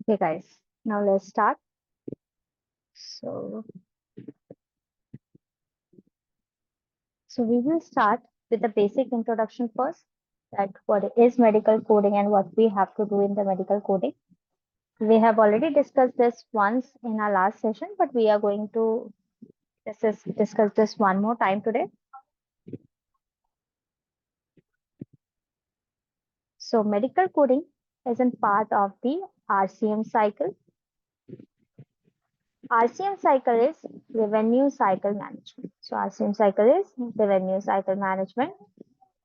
Okay, guys, now let's start. So, so we will start with the basic introduction first, that what is medical coding and what we have to do in the medical coding. We have already discussed this once in our last session, but we are going to discuss this one more time today. So, medical coding is a part of the RCM cycle. RCM cycle is revenue cycle management. So, RCM cycle is revenue cycle management,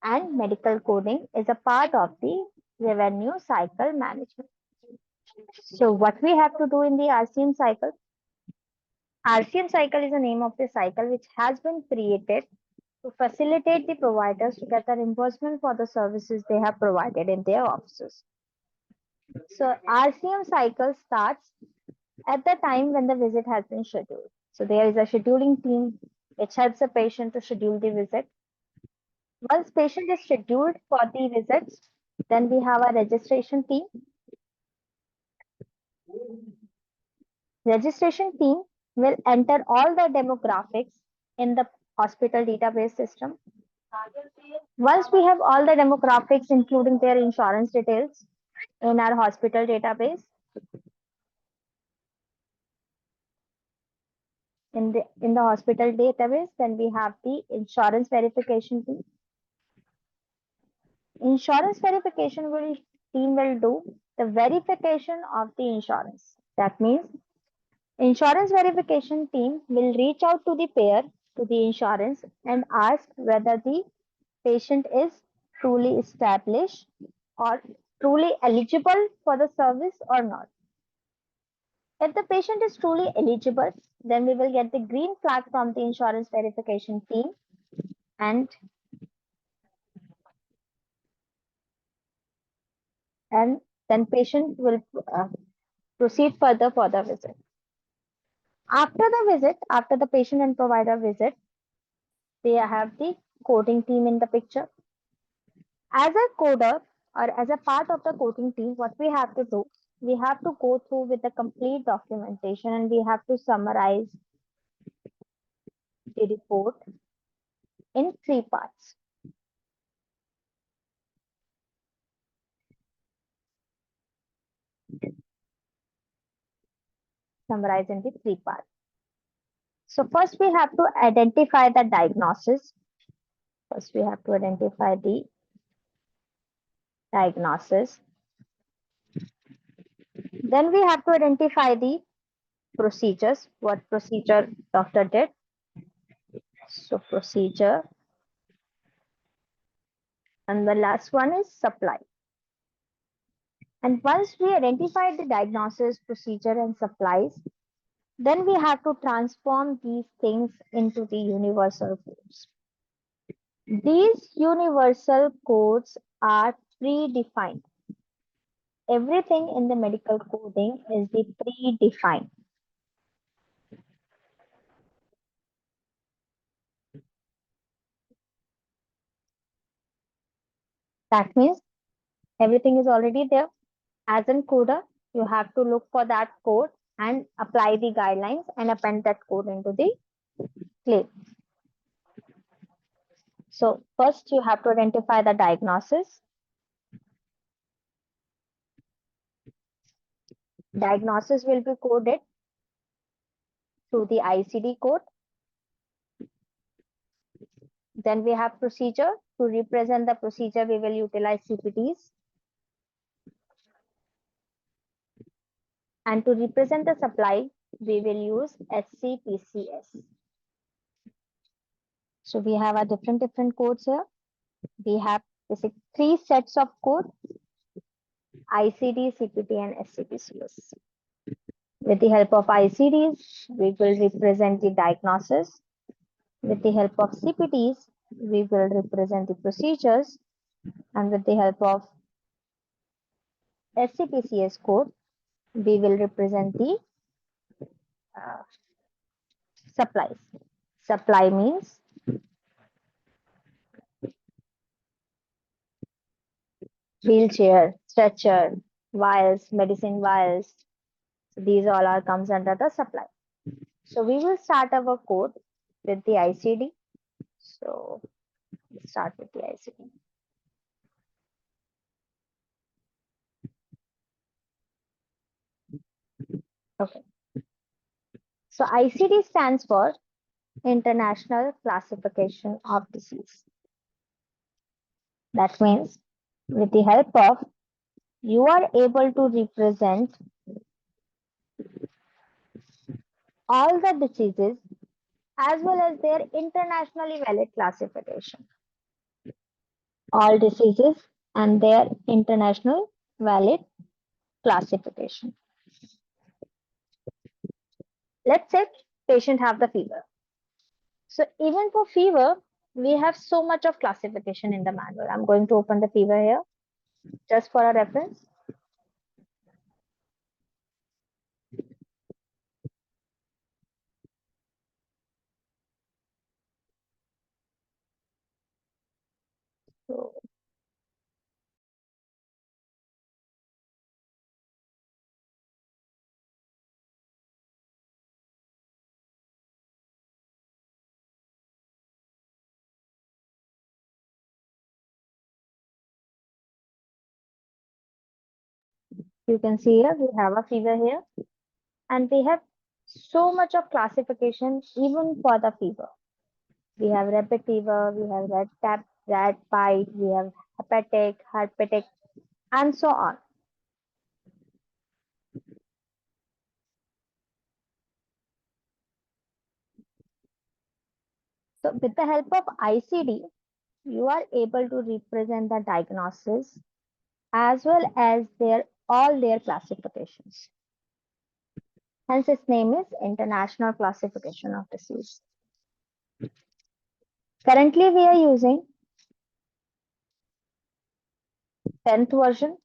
and medical coding is a part of the revenue cycle management. So what we have to do in the RCM cycle? RCM cycle is the name of the cycle which has been created to facilitate the providers to get the reimbursement for the services they have provided in their offices. So RCM cycle starts at the time when the visit has been scheduled. So there is a scheduling team which helps the patient to schedule the visit. Once patient is scheduled for the visits, then we have a registration team. Registration team will enter all the demographics in the hospital database system. Once we have all the demographics, including their insurance details in our hospital database, in the hospital database, then we have the insurance verification team. Insurance verification team will do the verification of the insurance. That means insurance verification team will reach out to the payer, to the insurance, and ask whether the patient is truly established or truly eligible for the service or not. If the patient is truly eligible, then we will get the green flag from the insurance verification team, and and then patient will proceed further for the visit. After the visit, after the patient and provider visit, they have the coding team in the picture. As a coder or as a part of the coding team, what we have to do, we have to go through with the complete documentation and we have to summarize the report in three parts. Summarize in the three parts. So first we have to identify the diagnosis. First we have to identify the diagnosis. Then we have to identify the procedures, what procedure doctor did. So procedure. And the last one is supply. And once we identify the diagnosis, procedure, and supplies, then we have to transform these things into the universal codes. These universal codes are predefined. Everything in the medical coding is the predefined. That means everything is already there. As an coder, you have to look for that code and apply the guidelines and append that code into the claim. So first you have to identify the diagnosis. Diagnosis will be coded through the ICD code. Then we have procedure. To represent the procedure, we will utilize CPTs. And to represent the supply, we will use SCPCS. So we have a different codes here. We have basic three sets of code: ICD, CPT, and SCPCS. With the help of ICDs, we will represent the diagnosis. With the help of CPTs, we will represent the procedures. And with the help of SCPCS code, we will represent the supplies. Supply means wheelchair, stretcher, vials, medicine vials, These all are comes under the supply. So we will start our code with the ICD. So let's start with the ICD. Okay. So ICD stands for International Classification of Disease. That means with the help of you are able to represent all the diseases as well as their internationally valid classification. All diseases and their international valid classification. Let's say patient have the fever. So even for fever, we have so much of classification in the manual. I'm going to open the fever here just for a reference. So you can see here we have a fever here, and we have so much of classification even for the fever. We have rapid fever, we have rat bite, we have hepatic, herpetic, and so on. So with the help of ICD, you are able to represent the diagnosis as well as all their classifications. Hence its name is International Classification of Disease. Currently we are using 10th version.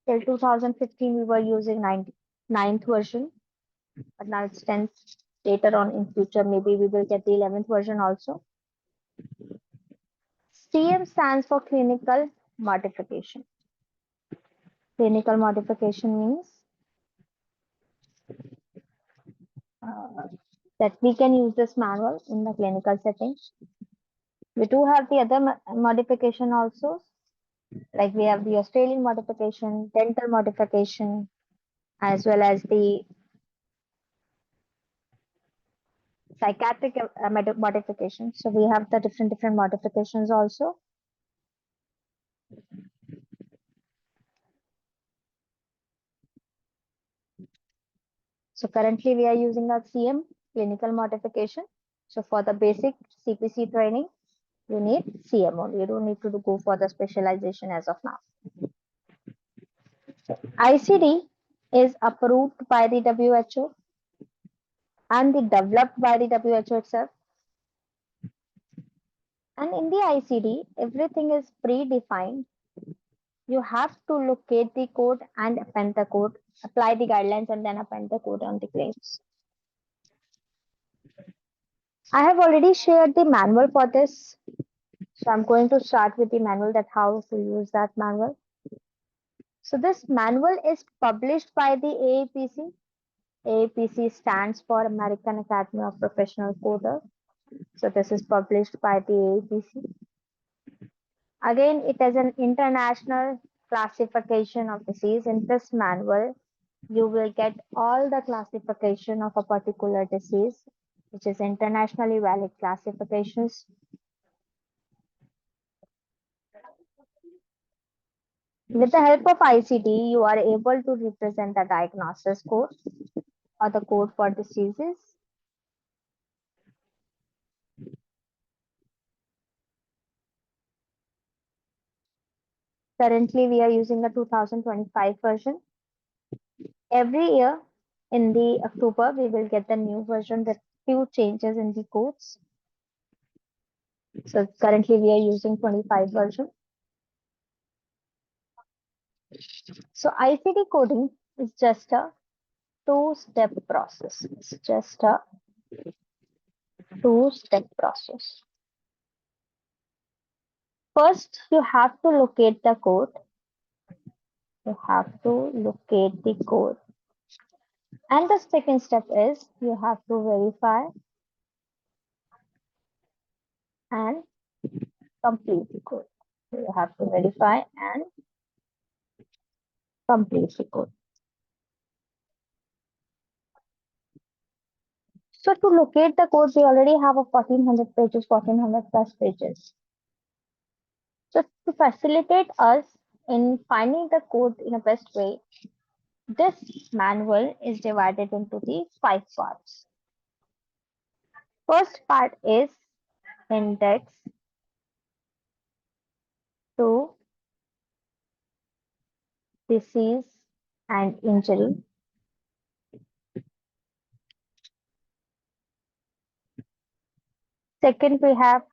Till 2015 we were using 9th version, but now it's 10th. Later on in future maybe we will get the 11th version also. CM stands for clinical modification. Clinical modification means that we can use this manual in the clinical setting. We do have the other modification also, like we have the Australian modification, dental modification, as well as the psychiatric modification. So we have the different modifications also. So currently we are using a CM, clinical modification. So for the basic CPC training, you need CM only. You don't need to go for the specialization as of now. ICD is approved by the WHO and developed by the WHO itself. And in the ICD, everything is predefined. You have to locate the code and append the code, apply the guidelines, and then append the code on the claims. I have already shared the manual for this. So I'm going to start with the manual, that how to use that manual. So this manual is published by the AAPC. AAPC stands for American Academy of Professional Coders. So this is published by the AAPC. Again, it is an international classification of disease. In this manual, you will get all the classification of a particular disease, which is internationally valid classifications. With the help of ICD, you are able to represent the diagnosis code or the code for diseases. Currently, we are using a 2025 version. Every year in the October, we will get the new version with few changes in the codes. So currently we are using 25 version. So ICD coding is just a two-step process. It's just a two-step process. First, you have to locate the code. You have to locate the code. And the second step is you have to verify and complete the code. You have to verify and complete the code. So to locate the code, we already have a 1400 pages, 1400 plus pages. So to facilitate us in finding the code in a best way, this manual is divided into the 5 parts. First part is index to disease and injury. Second, we have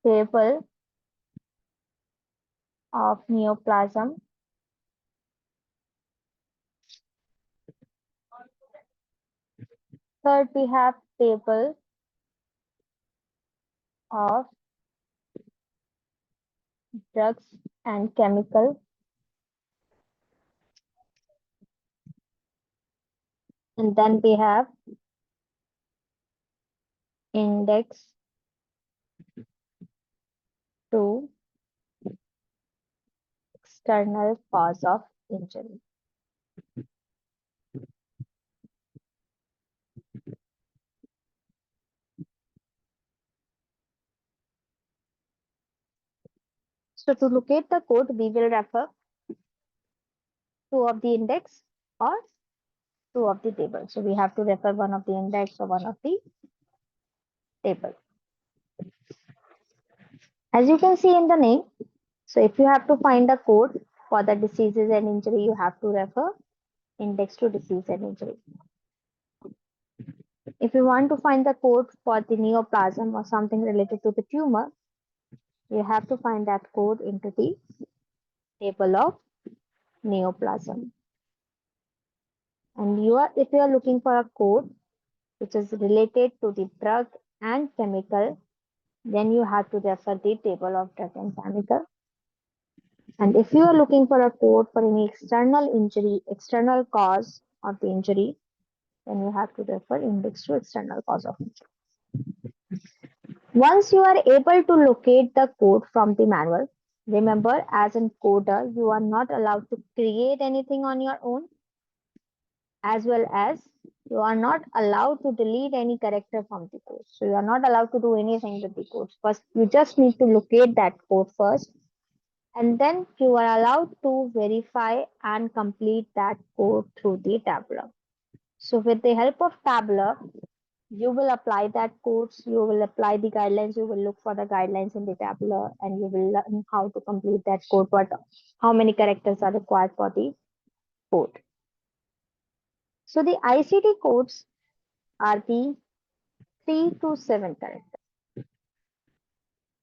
table of neoplasm. Third, we have table of drugs and chemical. And then we have index to external cause of injury. So to locate the code, we will refer two of the index or two of the table. So we have to refer one of the index or one of the table. As you can see in the name, so if you have to find a code for the diseases and injury, you have to refer index to disease and injury. If you want to find the code for the neoplasm or something related to the tumor, you have to find that code into the table of neoplasm. And if you are looking for a code which is related to the drug and chemical, then you have to refer the table of drug and chemical. And if you are looking for a code for any external injury, external cause of the injury, then you have to refer index to external cause of injury. Once you are able to locate the code from the manual, remember as a coder, you are not allowed to create anything on your own, as well as you are not allowed to delete any character from the code. So you are not allowed to do anything with the code. First, you just need to locate that code first, and then you are allowed to verify and complete that code through the tabular. So with the help of tabular, you will apply that codes, you will apply the guidelines, you will look for the guidelines in the tabular, and you will learn how to complete that code, how many characters are required for the code. So the ICD codes are the 3 to 7 characters.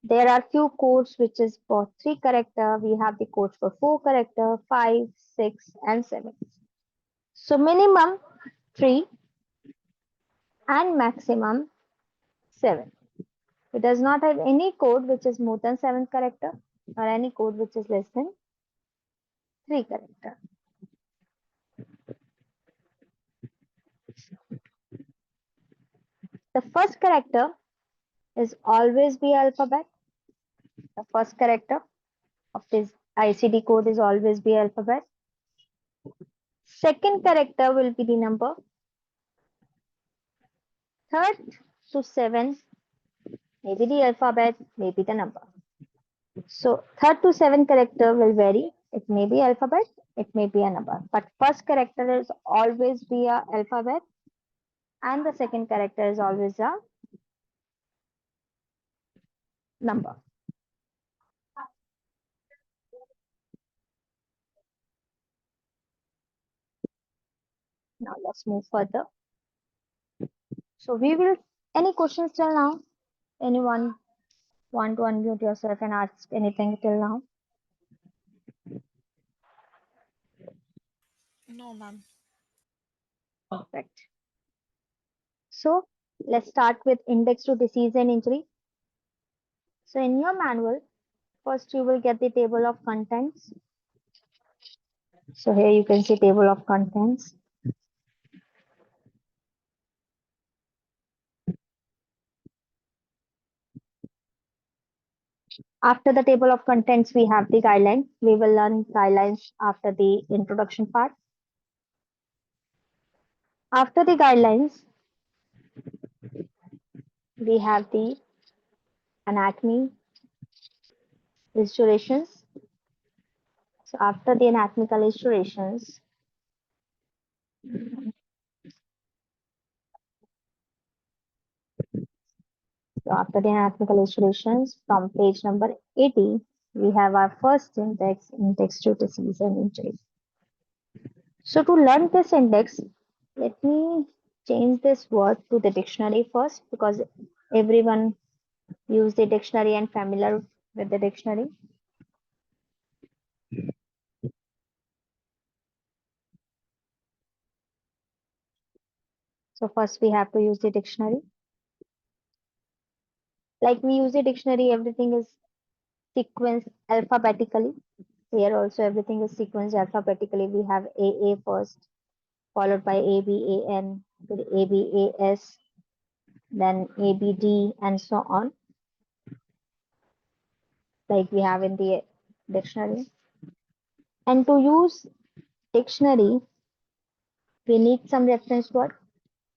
There are few codes which is for 3 character. We have the codes for 4 character, 5, 6, and 7. So minimum 3 and maximum 7. It does not have any code which is more than 7 character or any code which is less than 3 character. The first character is always be alphabet. The first character of this ICD code is always be alphabet. Second character will be the number. Third to seventh, maybe the alphabet, maybe the number. So third to seventh character will vary. It may be alphabet, it may be a number. But first character is always be a alphabet, and the second character is always a number. Now let's move further. So we will, any questions till now? Anyone want to unmute yourself and ask anything till now? No, ma'am. Perfect. So let's start with index to disease and injury. So in your manual, first you will get the table of contents. So here you can see table of contents. After the table of contents, we have the guidelines. We will learn guidelines after the introduction part. After the guidelines, we have the anatomy, illustrations. So after the anatomical illustrations, after the anatomical illustrations from page number 80, we have our first index, index to disease and injury. So to learn this index, let me change this word to the dictionary first because everyone use the dictionary and familiar with the dictionary. So first we have to use the dictionary. Like we use the dictionary, everything is sequenced alphabetically. Here also everything is sequenced alphabetically. We have AA first, followed by ABAN, then ABAS, then ABD, and so on, like we have in the dictionary. And to use dictionary, we need some reference word.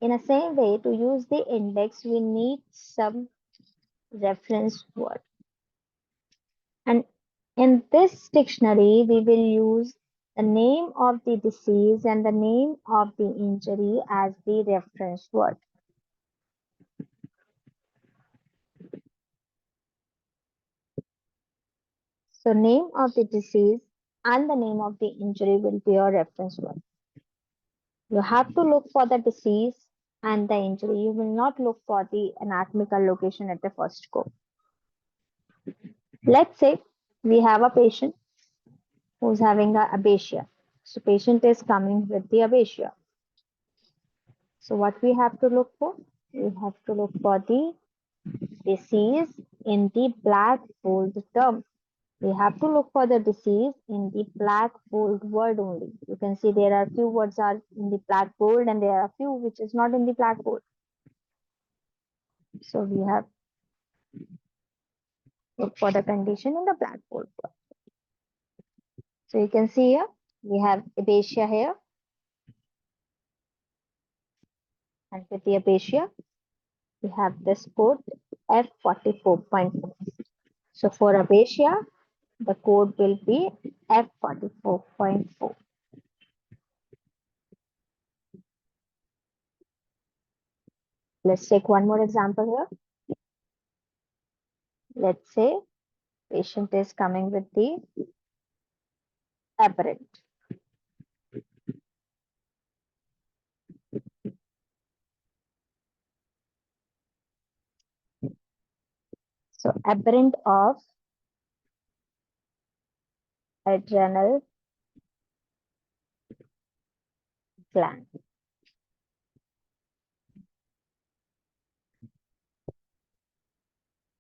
In the same way, to use the index, we need some reference word. And in this dictionary, we will use the name of the disease and the name of the injury as the reference word. So name of the disease and the name of the injury will be your reference word. You have to look for the disease and the injury. You will not look for the anatomical location at the first go. Let's say we have a patient who's having a abasia. So patient is coming with the abasia. So what we have to look for? We have to look for the disease in the black bold term. We have to look for the disease in the black bold word only. You can see there are few words are in the black bold and there are few which is not in the black bold. So we have look for the condition in the black bold word. So you can see here we have abasia here, and with the abasia we have this code F44.4. So for abasia the code will be F44.4. Let's take one more example here. Let's say patient is coming with the aberrant. So aberrant of adrenal gland.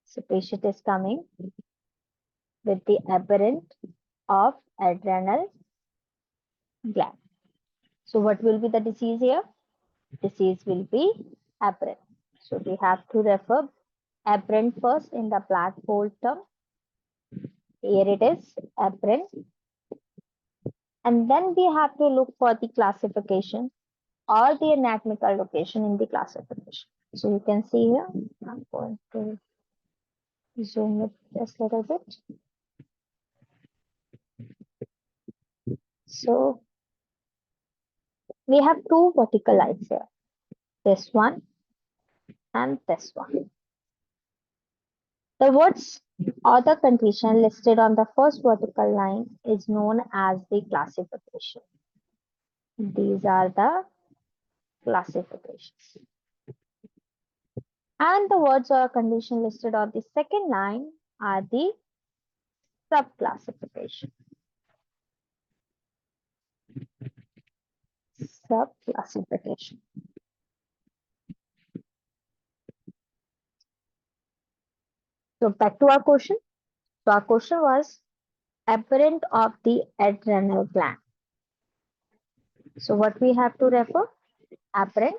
So patient is coming with the aberrant of adrenal gland. So what will be the disease here? Disease will be aberrant. So we have to refer aberrant first in the black bold term. Here it is, aberrant. And then we have to look for the classification or the anatomical location in the classification. So you can see here, I'm going to zoom it just a little bit. So we have two vertical lines here, this one and this one. The words or the condition listed on the first vertical line is known as the classification. These are the classifications. And the words or condition listed on the second line are the subclassification. Subclassification. So back to our question. So our question was aberrant of the adrenal gland. So what we have to refer? Apparent,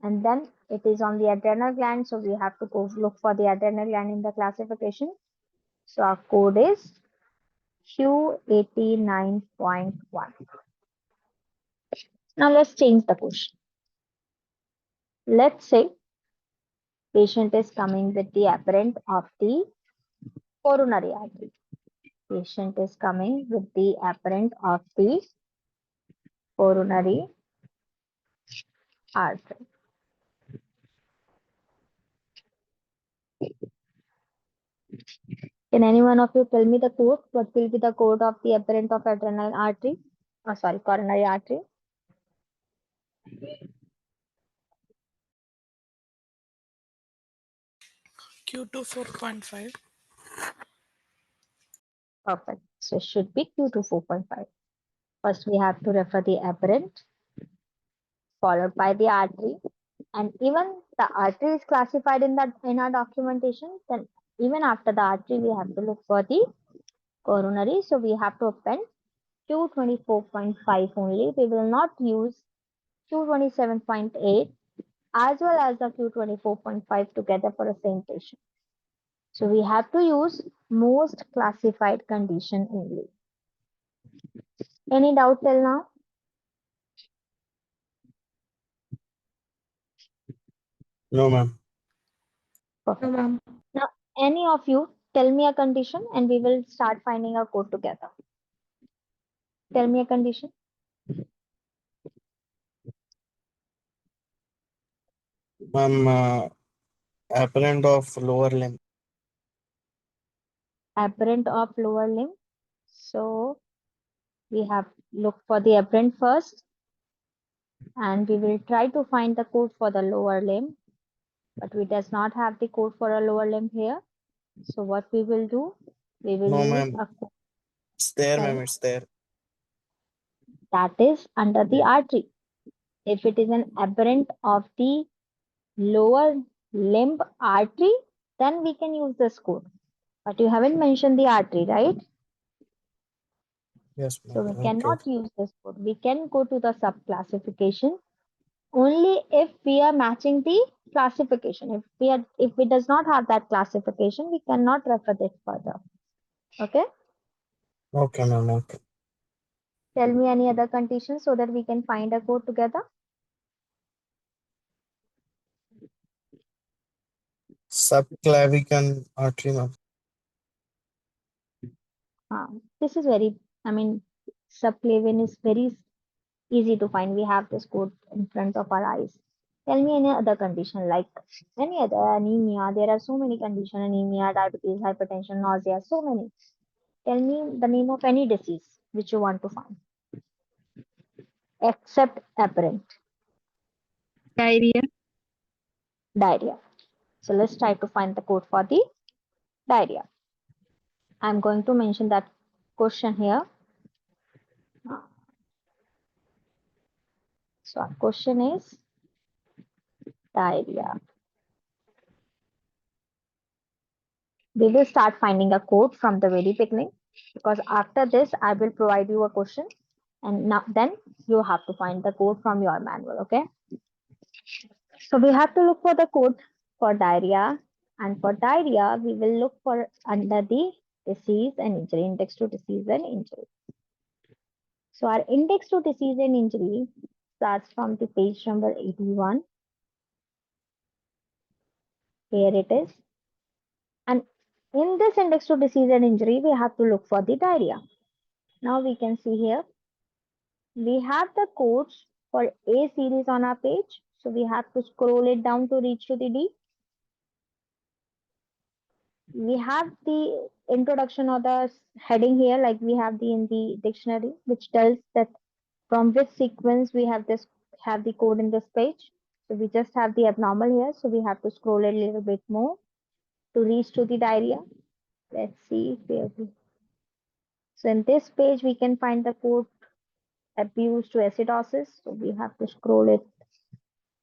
and then it is on the adrenal gland. So we have to go look for the adrenal gland in the classification. So our code is Q89.1. Now let's change the question. Let's say patient is coming with the apparent of the coronary artery. Patient is coming with the apparent of the coronary artery. Can any one of you tell me the code? What will be the code of the apparent of adrenal artery? Oh, sorry, coronary artery. Q2 4.5. Perfect. So it should be Q2 4.5. First, we have to refer the apparent, followed by the artery. And even the artery is classified in our documentation. Then even after the artery, we have to look for the coronary. So we have to append Q24.5 only. We will not use Q27.8 as well as the Q24.5 together for the same patient. So we have to use most classified condition only. Any doubt till now? No, ma'am. Perfect. Now, any of you tell me a condition and we will start finding a code together. Tell me a condition. Ma'am, apparent of lower limb. Apparent of lower limb. So we have look for the apparent first and we will try to find the code for the lower limb, but we does not have the code for a lower limb here. So what we will do, we will No, use ma'am. a code It's there, ma'am. Sorry. It's there. that is under the artery. If it is an apparent of the lower limb artery, then we can use this code. But you haven't mentioned the artery, right? Yes, So ma'am. we Okay. cannot use this code. We can go to the sub-classification only if we are matching the classification. If we does not have that classification, we cannot refer this further. Okay. Okay, ma'am. Okay. Tell me any other conditions so that we can find a code together. Subclavican artery, ma'am. This is very, subclavian is very easy to find. We have this code in front of our eyes. Tell me any other condition like any other anemia. There are so many conditions: anemia, diabetes, hypertension, nausea, so many. Tell me the name of any disease which you want to find, except apparent. Diarrhea. Diarrhea. So let's try to find the code for the diarrhea. I'm going to mention that question here. So our question is diarrhea. We will start finding a code from the very beginning because after this I will provide you a question and now then you have to find the code from your manual. Okay. So we have to look for the code for diarrhea, and for diarrhea we will look for under the disease and injury, index to disease and injury. So our index to disease and injury starts from the page number 81. Here it is. And in this index to disease and injury, we have to look for the diarrhea. Now we can see here, we have the codes for A series on our page. So we have to scroll it down to reach to the D. We have the introduction or the heading here, like we have the in the dictionary, which tells that from which sequence we have the code in this page. So we just have the abnormal here. So we have to scroll a little bit more to reach to the diarrhea. Let's see where we. So in this page, we can find the code abuse to acidosis. So we have to scroll it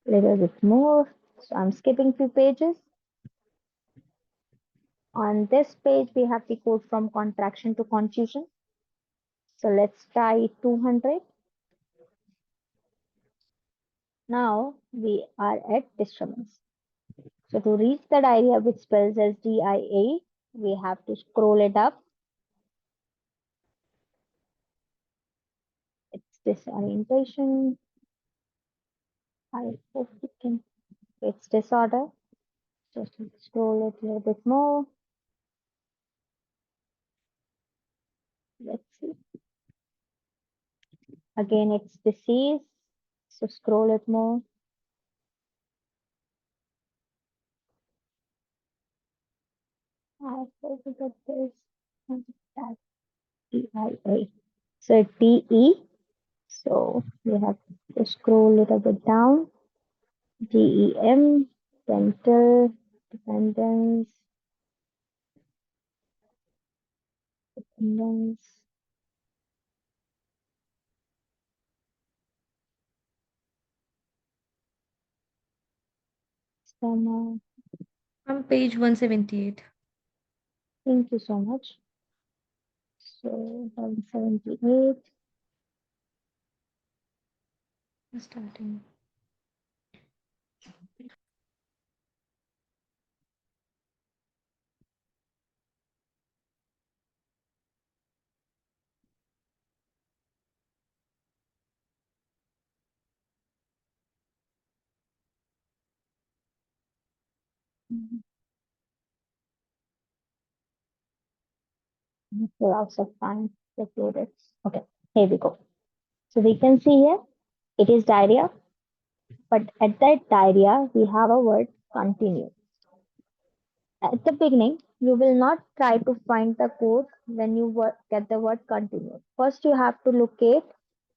a little bit more. So I'm skipping few pages. On this page, we have the code from contraction to contusion. So let's try 200. Now we are at disturbance. So to reach the diarrhea which spells as DIA, we have to scroll it up. It's disorientation. I hope you can. It's disorder. Just scroll it a little bit more. Let's see. Again, it's disease. So scroll it more. I forgot this. That DIA. So DE. So we have to scroll a little bit down. DEM, dental, dependence, dependence, stomach. On page 178. Thank you so much. So 178. Starting. Lots of time included. Okay, here we go. So we can see here it is diarrhea, but at that diarrhea we have a word continue. At the beginning, you will not try to find the code when you get the word continue. First, you have to locate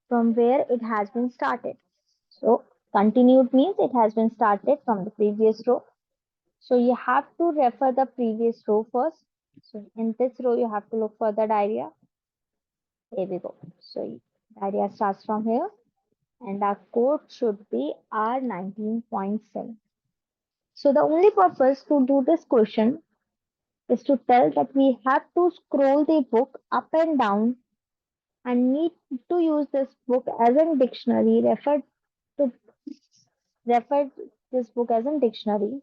from where it has been started. So, continued means it has been started from the previous row. So, you have to refer the previous row first. So, in this row, you have to look for the diarrhea. Here we go. So, diarrhea starts from here, and our code should be R19.7. So, the only purpose to do this question is to tell that we have to scroll the book up and down and need to use this book as a dictionary, to refer this book as a dictionary,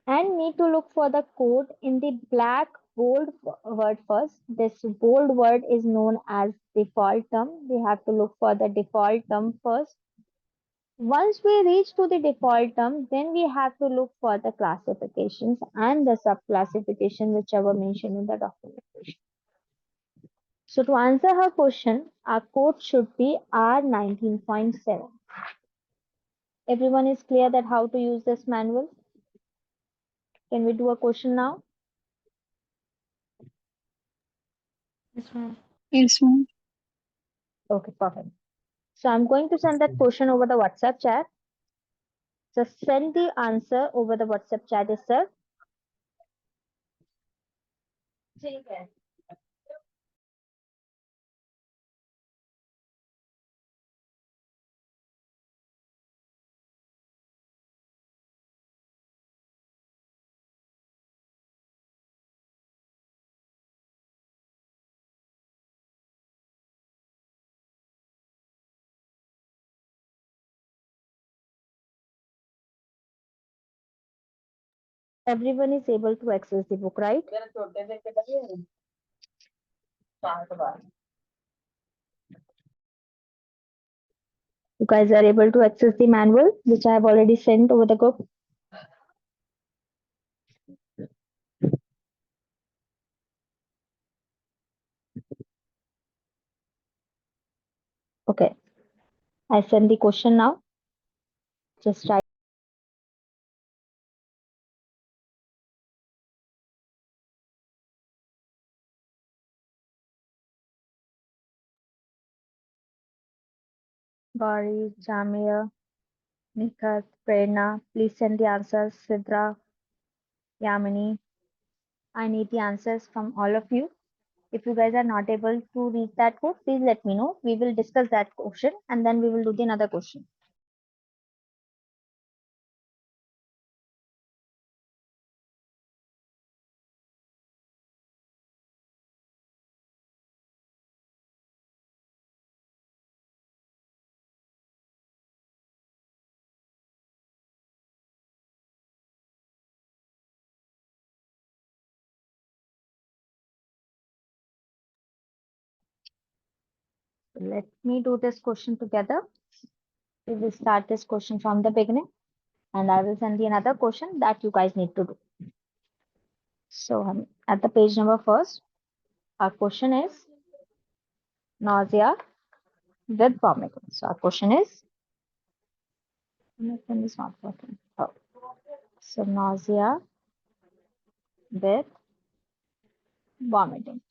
and need to look for the code in the black bold word first. This bold word is known as default term. We have to look for the default term first. Once we reach to the default term, then we have to look for the classifications and the sub-classification, whichever mentioned in the documentation. So to answer her question, our code should be R19.7. Everyone is clear that how to use this manual? Can we do a question now? Yes, ma'am. Yes, ma'am. Okay, perfect. So I'm going to send that question over the WhatsApp chat. Just send the answer over the WhatsApp chat itself. Everyone is able to access the book, right? You guys are able to access the manual, which I have already sent over the group. Okay, I send the question now. Just write. Gauri, Jamia, Nikat, Prerna, please send the answers. Sidra, Yamini, I need the answers from all of you. If you guys are not able to read that code, please let me know. We will discuss that question and then we will do the another question. Let me do this question together. We will start this question from the beginning, and I will send you another question that you guys need to do. So at the page number first, our question is nausea with vomiting. So our question is, my pen is not working. Oh. So nausea with vomiting.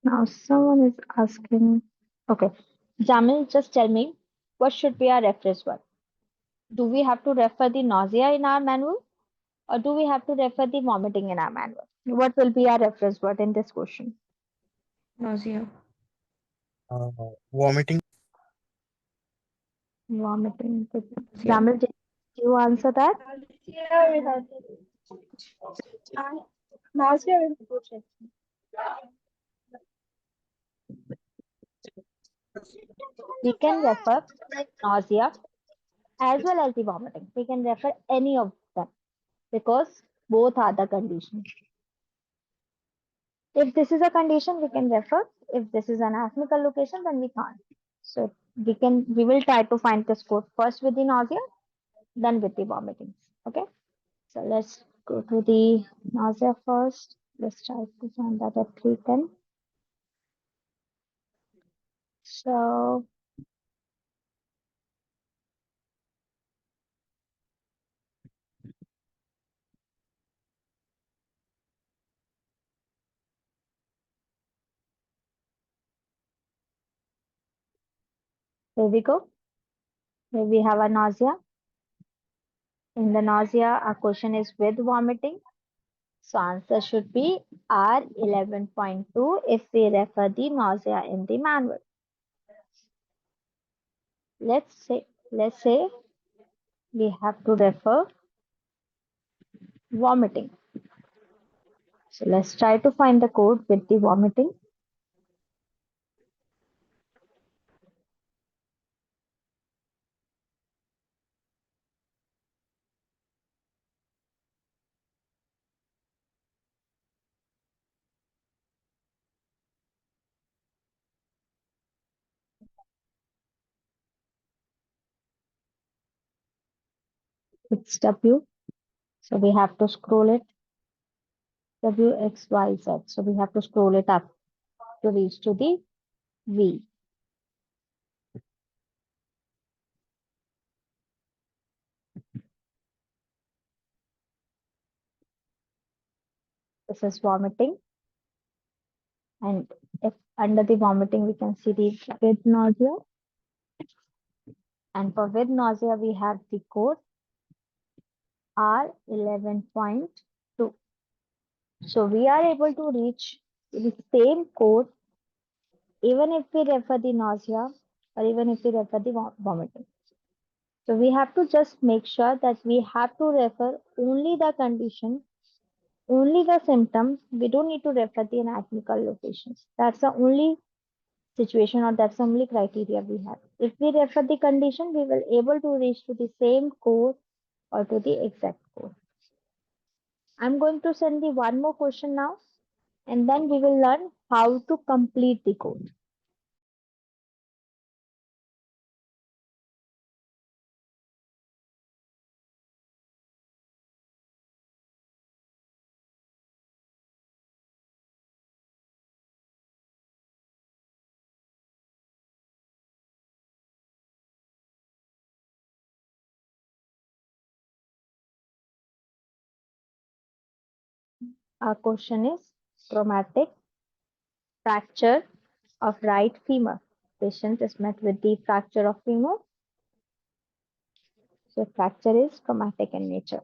Now someone is asking, okay, Jamil, just tell me what should be our reference word? Do we have to refer the nausea in our manual, or do we have to refer the vomiting in our manual? What will be our reference word in this question? Nausea. Vomiting. Vomiting. Nausea. Jamil, did you answer that? We can refer nausea as well as the vomiting. We can refer any of them because both are the conditions. If this is a condition, we can refer. If this is an asthmical location, then we can't. So we will try to find the score first with the nausea, then with the vomiting. Okay. So let's go to the nausea first. Let's try to find that at 310. So here we go. Here we have a nausea. In the nausea, our question is with vomiting. So answer should be R11.2 if we refer the nausea in the manual. Let's say we have to refer vomiting. So let's try to find the code with the vomiting. It's W. So we have to scroll it. W, X, Y, Z. So we have to scroll it up to reach to the V. This is vomiting. And if under the vomiting, we can see the with nausea. And for with nausea, we have the code R11.2. So we are able to reach the same code even if we refer the nausea or even if we refer the vomiting. So we have to just make sure that we have to refer only the condition, only the symptom. We don't need to refer the anatomical locations. That's the only situation or that's the only criteria we have. If we refer the condition, we will able to reach to the same code or to the exact code. I'm going to send the one more question now, and then we will learn how to complete the code. Our question is traumatic fracture of right femur. Patient is met with the fracture of femur. So fracture is traumatic in nature.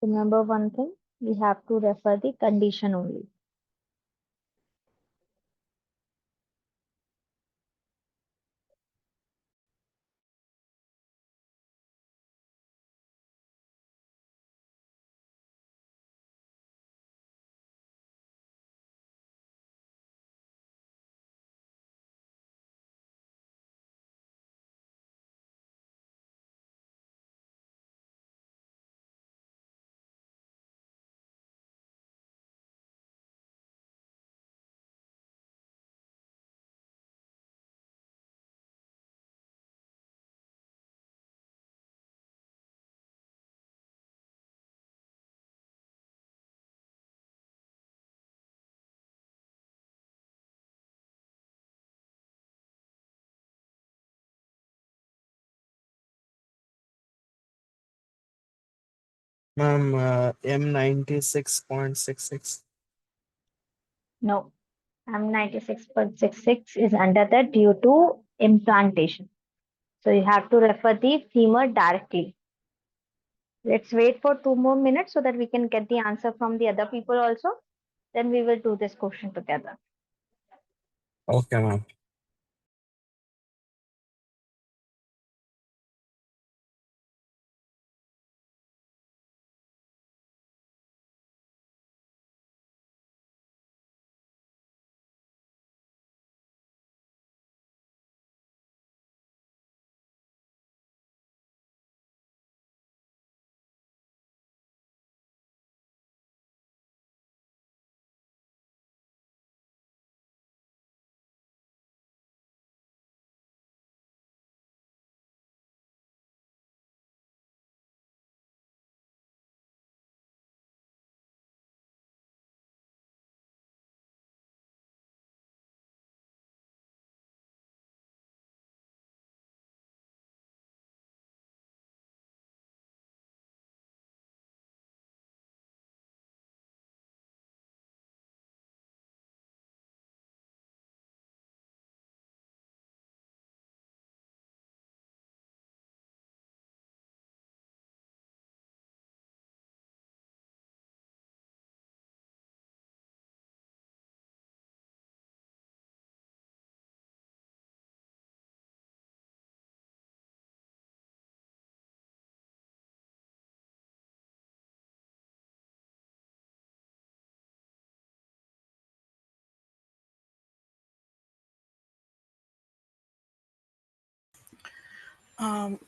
Remember one thing, we have to refer the condition only. Ma'am, M96.66. No, M96.66 is under the due to implantation. So you have to refer the femur directly. Let's wait for 2 more minutes so that we can get the answer from the other people also. Then we will do this question together. Okay, ma'am.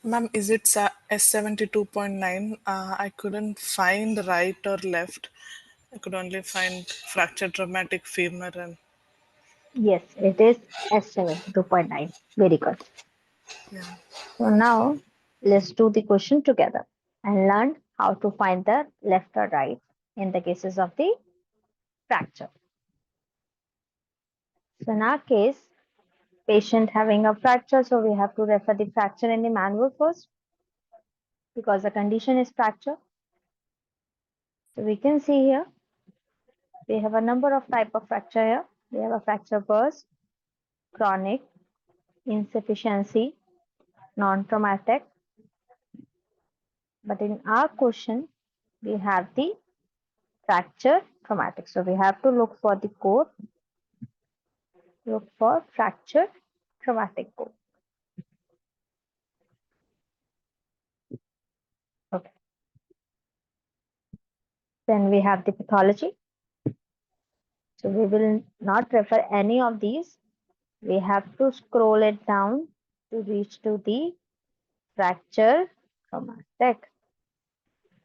Ma'am, is it S72.9? I couldn't find right or left. I could only find fractured traumatic femur and Yes, it is S72.9. Very good. yeah. So now let's do the question together and learn how to find the left or right in the cases of the fracture. So in our case, patient having a fracture, so we have to refer the fracture in the manual first because the condition is fracture. So we can see here, we have a number of type of fracture here. We have a fracture burst, chronic, insufficiency, non-traumatic. But in our question, we have the fracture traumatic. So we have to look for the code, look for fracture traumatic code. Okay. Then we have the pathology. So we will not refer any of these. We have to scroll it down to reach to the fracture traumatic.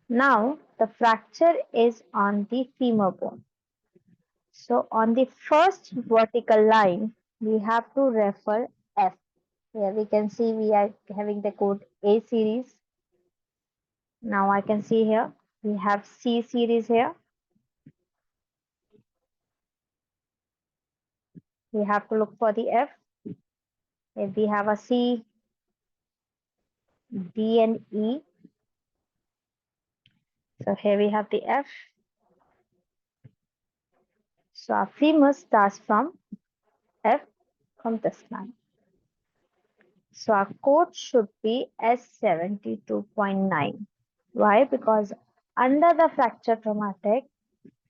Now the fracture is on the femur bone. So on the first vertical line, we have to refer F. Here we can see we are having the code A series. Now I can see here we have C series here. We have to look for the F. If we have a C, D and E. So here we have the F. So our femur starts from F from this line. So our code should be S72.9. Why? Because under the fracture traumatic,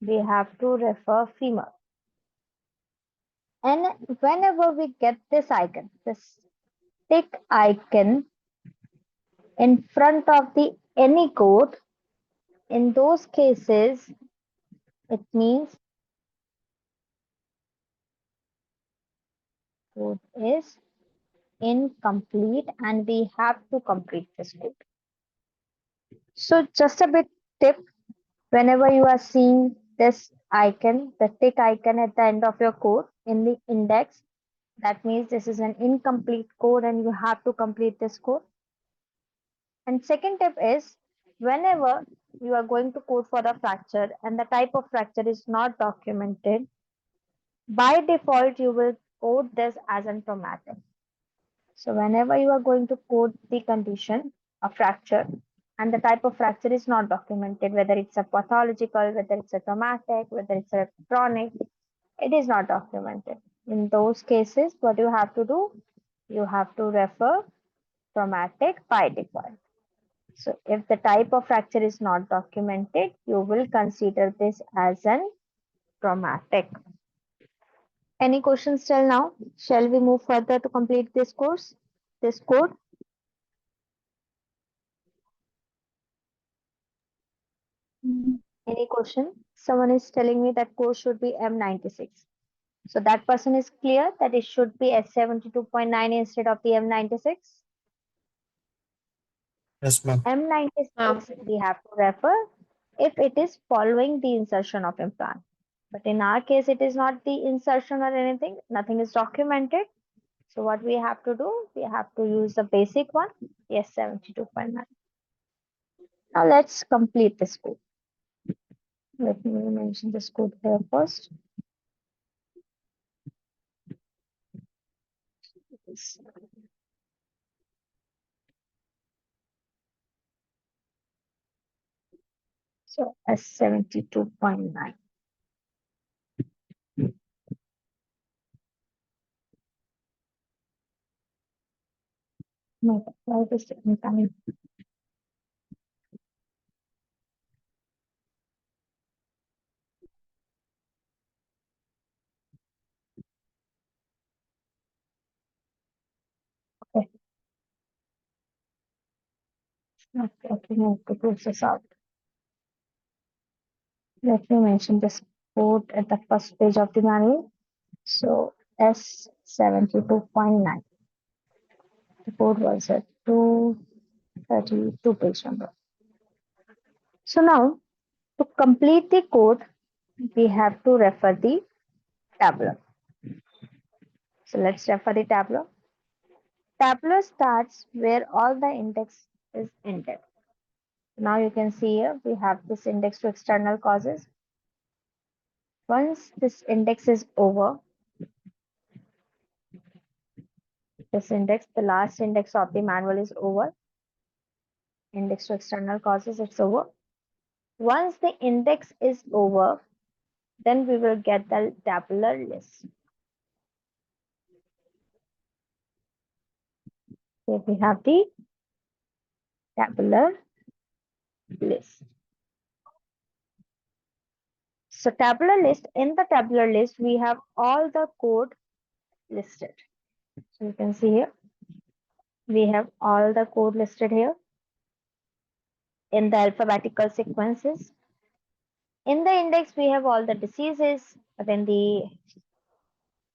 we have to refer femur. And whenever we get this icon, this tick icon in front of the any code, in those cases, it means code is incomplete and we have to complete this code. So just a bit tip, whenever you are seeing this icon, the tick icon at the end of your code in the index, that means this is an incomplete code and you have to complete this code. And second tip is, whenever you are going to code for a fracture and the type of fracture is not documented, by default, you will code this as an traumatic. So whenever you are going to code the condition of fracture and the type of fracture is not documented, whether it's a pathological, whether it's a traumatic, whether it's a chronic, it is not documented. In those cases, what you have to do, you have to refer traumatic by default. So if the type of fracture is not documented, you will consider this as an traumatic. Any questions till now? Shall we move further to complete this course, this code? Any question? Someone is telling me that course should be M96. So that person is clear that it should be S72.9 instead of the M96. Yes, ma'am. M96 we have to refer if it is following the insertion of implant. But in our case, it is not the insertion or anything, nothing is documented. So what we have to do, we have to use the basic one, S72.9. Now let's complete this code. Let me mention this code here first. So S72.9. No, why is it taking time? Okay. Not working out to close this out. Let me mention this code at the first page of the manual. So S72.9. The code was at 232 page number. So now to complete the code, we have to refer the tabular. So let's refer the tabular. Tabular starts where all the index is ended. Now you can see here we have this index to external causes. Once this index is over, this index, the last index of the manual is over. Index to external causes, it's over. Once the index is over, then we will get the tabular list. Here we have the tabular list. So tabular list, in the tabular list, we have all the code listed. So you can see here, we have all the code listed here in the alphabetical sequences. In the index, we have all the diseases, but in the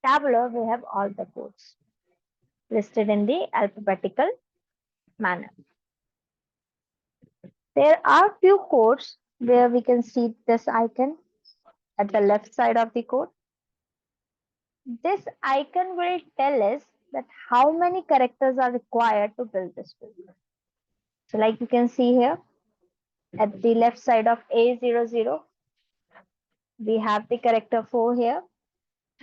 tabular, we have all the codes listed in the alphabetical manner. There are few codes where we can see this icon at the left side of the code. This icon will tell us that how many characters are required to build this code. So like you can see here at the left side of A00, we have the character 4 here.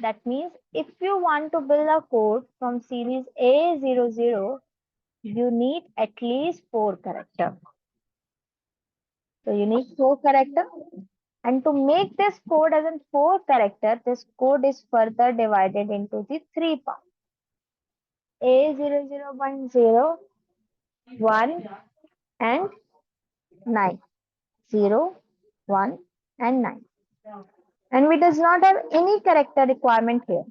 That means if you want to build a code from series A00, you need at least 4 characters. So you need 4 characters. And to make this code as a 4 character, this code is further divided into the 3 parts. A0010, 1 and 9. 0, 1, and 9. And we does not have any character requirement here.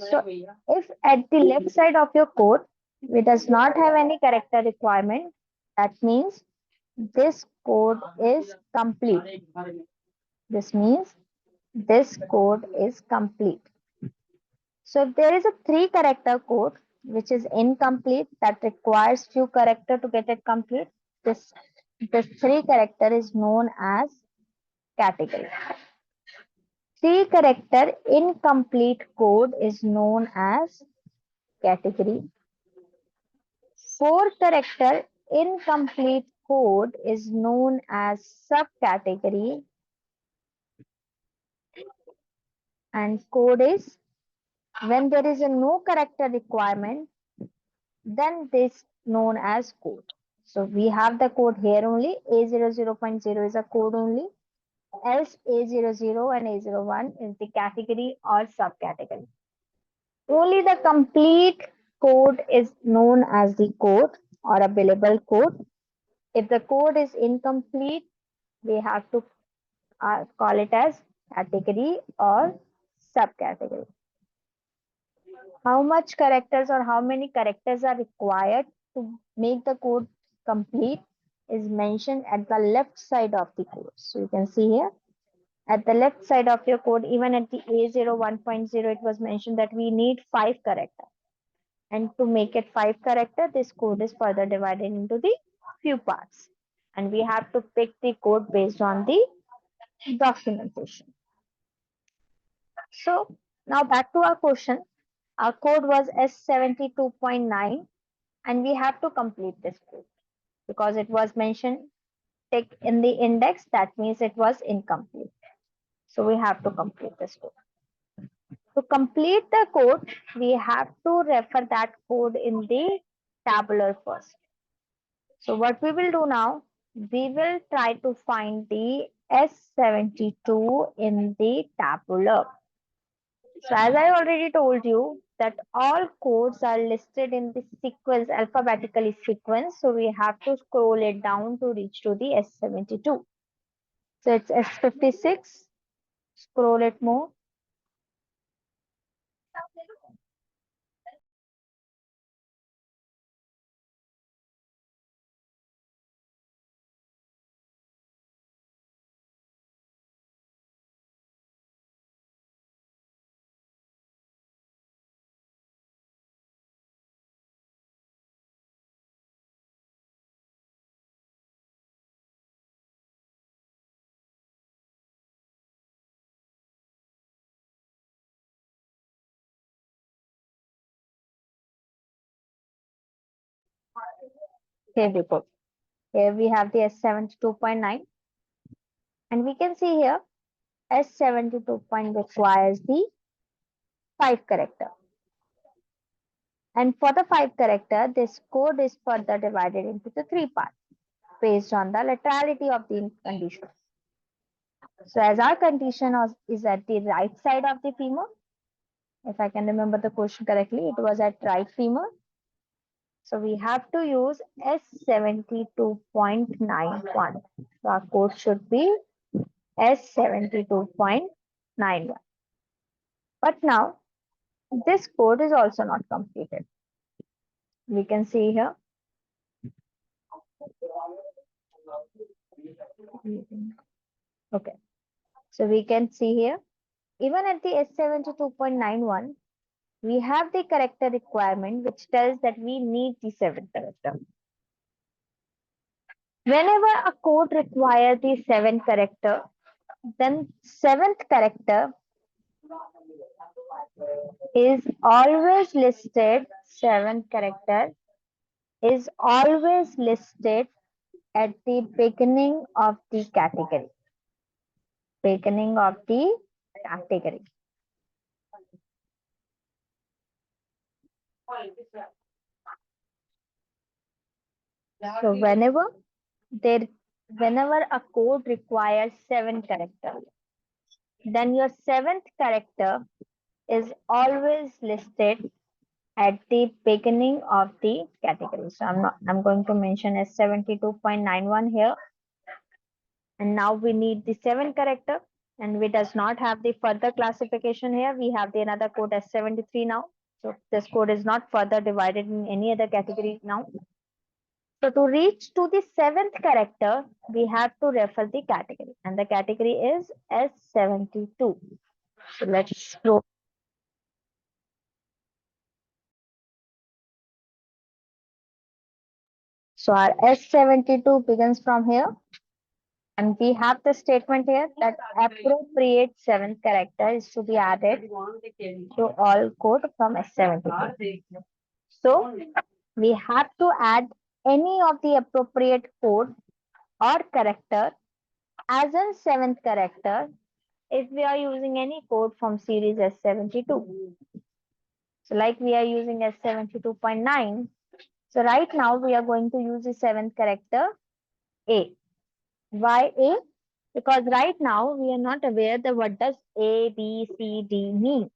So if at the left side of your code, we does not have any character requirement, that means this code is complete. This means this code is complete. So if there is a 3-character code which is incomplete, that requires few character to get it complete, this 3-character is known as category. 3-character incomplete code is known as category. 4-character incomplete code is known as subcategory. And code is when there is a no character requirement, then this known as code. So we have the code here only. A00.0 is a code only. Else A00 and A01 is the category or subcategory. Only the complete code is known as the code or a billable code. If the code is incomplete, we have to call it as category or subcategory. How much characters or how many characters are required to make the code complete is mentioned at the left side of the code. So you can see here at the left side of your code, even at the A01.0, it was mentioned that we need 5 characters. And to make it 5 character, this code is further divided into the few parts. And we have to pick the code based on the documentation. So now back to our question. Our code was S72.9 and we have to complete this code because it was mentioned tick in the index. That means it was incomplete. So we have to complete this code. To complete the code, we have to refer that code in the tabular first. So what we will do now, we will try to find the S72 in the tabular. So as I already told you that all codes are listed in the sequence, alphabetically sequence. So we have to scroll it down to reach to the S72. So it's S56. Scroll it more. Here we go. Here we have the S72.9. And we can see here S72 requires the 5 character. And for the 5 character, this code is further divided into the 3 parts based on the literality of the condition. So as our condition is at the right side of the femur, if I can remember the question correctly, it was at right femur. So we have to use S72.91. So our code should be S72.91. But now this code is also not completed. We can see here. Okay. So we can see here, even at the S72.91, we have the character requirement which tells that we need the 7th character. Whenever a code requires the 7th character, then 7th character is always listed, 7th character is always listed at the beginning of the category. Beginning of the category. So whenever a code requires 7 characters, then your 7th character is always listed at the beginning of the category. So I'm going to mention as 72.91 here. And now we need the 7th character, and we does not have the further classification here. We have the another code as 73 now. So this code is not further divided in any other category now. So to reach to the 7th character, we have to refer the category, and the category is S72. So let's scroll. So our S72 begins from here. And we have the statement here that appropriate 7th character is to be added to all code from S72. So we have to add any of the appropriate code or character as a 7th character if we are using any code from series S72. So like we are using S72.9. So right now we are going to use the 7th character A. Why A? Because right now we are not aware that what does A, B, C, D mean.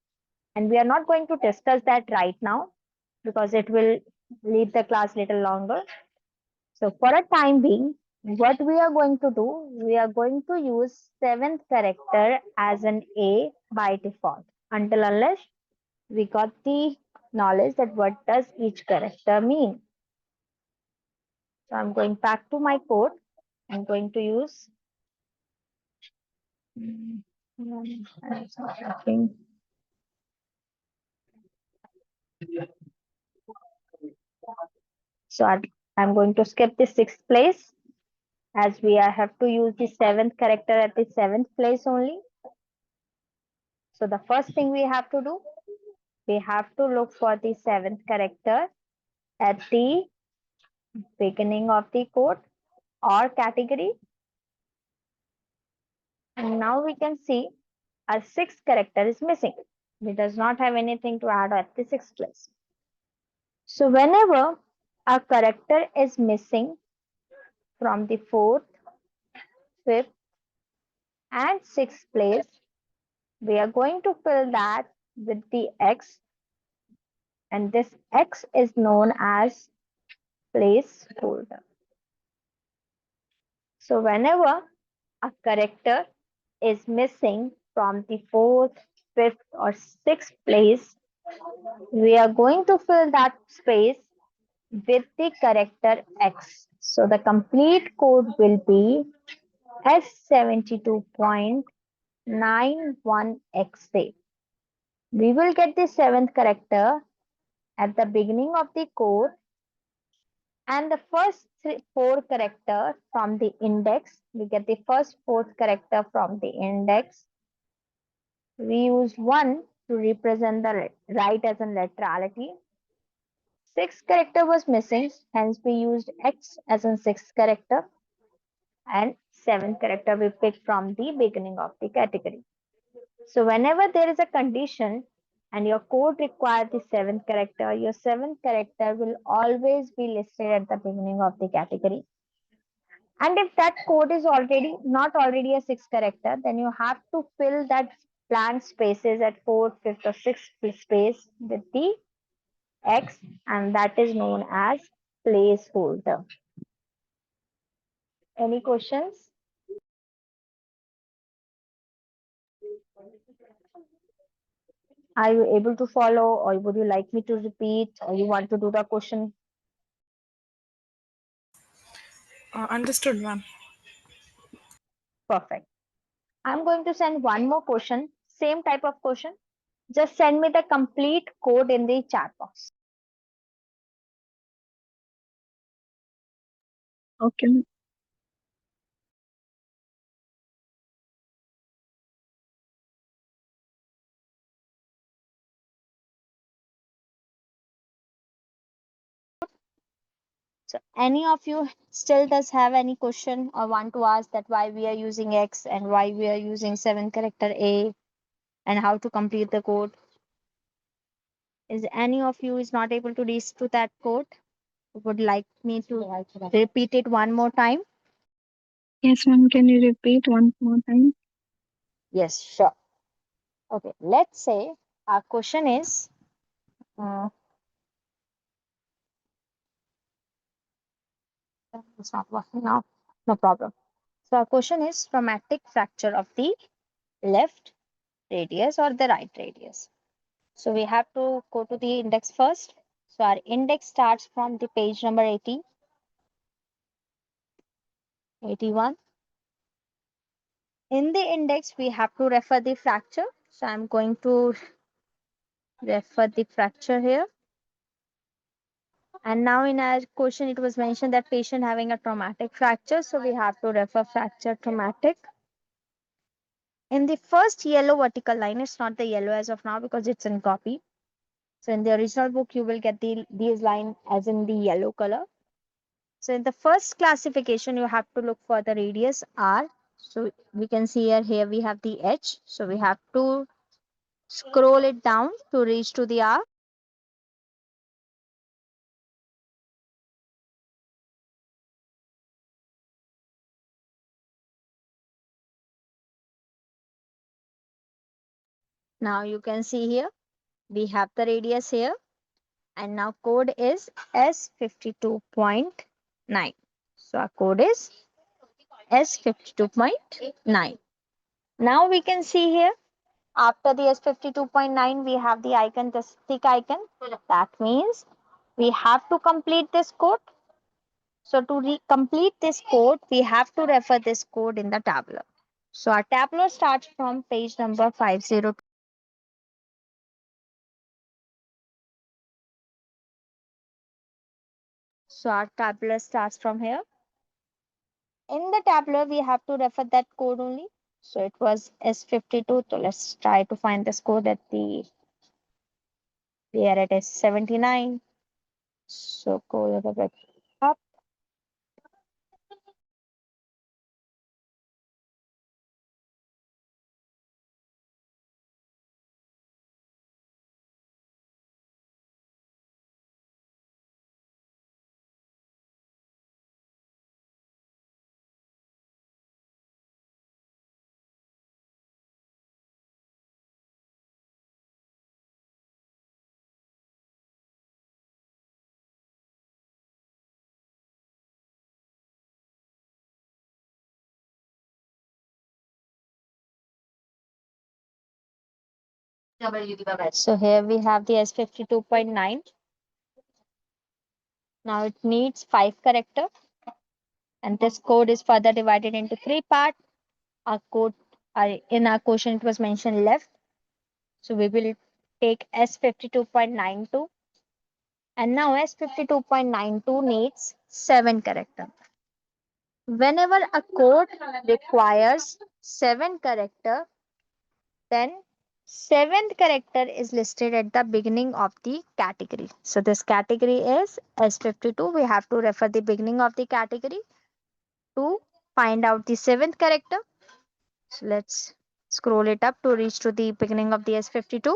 And we are not going to discuss that right now because it will leave the class little longer. So for a time being, what we are going to do, we are going to use 7th character as an A by default until unless we got the knowledge that what does each character mean. So I'm going back to my code. I'm going to use it's not working. So I'm going to skip the 6th place as we have to use the 7th character at the 7th place only. So the first thing we have to do, we have to look for the 7th character at the beginning of the code or category. And now we can see our 6th character is missing. It does not have anything to add at the 6th place. So whenever a character is missing from the 4th, 5th, and 6th place, we are going to fill that with the X, and this X is known as placeholder. So whenever a character is missing from the 4th, 5th, or 6th place, we are going to fill that space with the character X. So the complete code will be S72.91XA. We will get the 7th character at the beginning of the code and the first 4 character from the index. We get the first 4th character from the index. We use 1 to represent the right as a literality. 6th character was missing, hence we used X as a 6th character, and 7th character we pick from the beginning of the category. So whenever there is a condition and your code requires the 7th character, your 7th character will always be listed at the beginning of the category. And if that code is not already a 6th character, then you have to fill that blank spaces at 4th, 5th, or 6th space with the X, and that is known as placeholder. Any questions? Are you able to follow, or would you like me to repeat, or you want to do the question? Understood, ma'am. Perfect. I'm going to send one more question, same type of question. Just send me the complete code in the chat box. Okay. So any of you still does have any question or want to ask that why we are using X and why we are using 7 character A and how to complete the code? Is any of you is not able to reach to that code? Would like me to repeat it one more time? Yes, ma'am. Can you repeat one more time? Yes, sure. Okay, let's say our question is it's not working now. No problem. So our question is traumatic fracture of the left radius or the right radius. So we have to go to the index first. So our index starts from the page number 80, 81. In the index, we have to refer the fracture. So I'm going to refer the fracture here. And now in our question, it was mentioned that patient having a traumatic fracture. So we have to refer fracture traumatic. In the first yellow vertical line, it's not the yellow as of now because it's in copy. So in the original book, you will get these lines as in the yellow color. So in the first classification, you have to look for the radius R. So we can see here we have the H. So we have to scroll it down to reach to the R. Now you can see here, we have the radius here. And now code is S52.9. So our code is S52.9. Now we can see here, after the S52.9, we have the icon, the stick icon. That means we have to complete this code. So to complete this code, we have to refer this code in the tabular. So our tabular starts from page number 502. So our tabular starts from here. In the tabular, we have to refer that code only. So it was S52. So let's try to find this code at the where it is 79. So go a little bit up. So here we have the S52.9. Now it needs 5 character. And this code is further divided into 3 parts. Our code in our question it was mentioned left. So we will take S52.92. And now S52.92 needs 7 character. Whenever a code requires 7 character, then 7th character is listed at the beginning of the category. So this category is S52. We have to refer the beginning of the category to find out the 7th character. So let's scroll it up to reach to the beginning of the S52.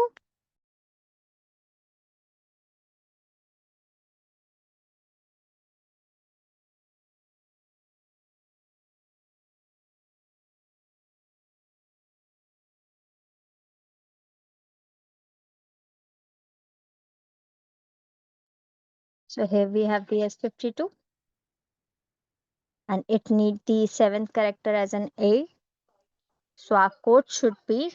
So here we have the S52 and it needs the 7th character as an A. So our code should be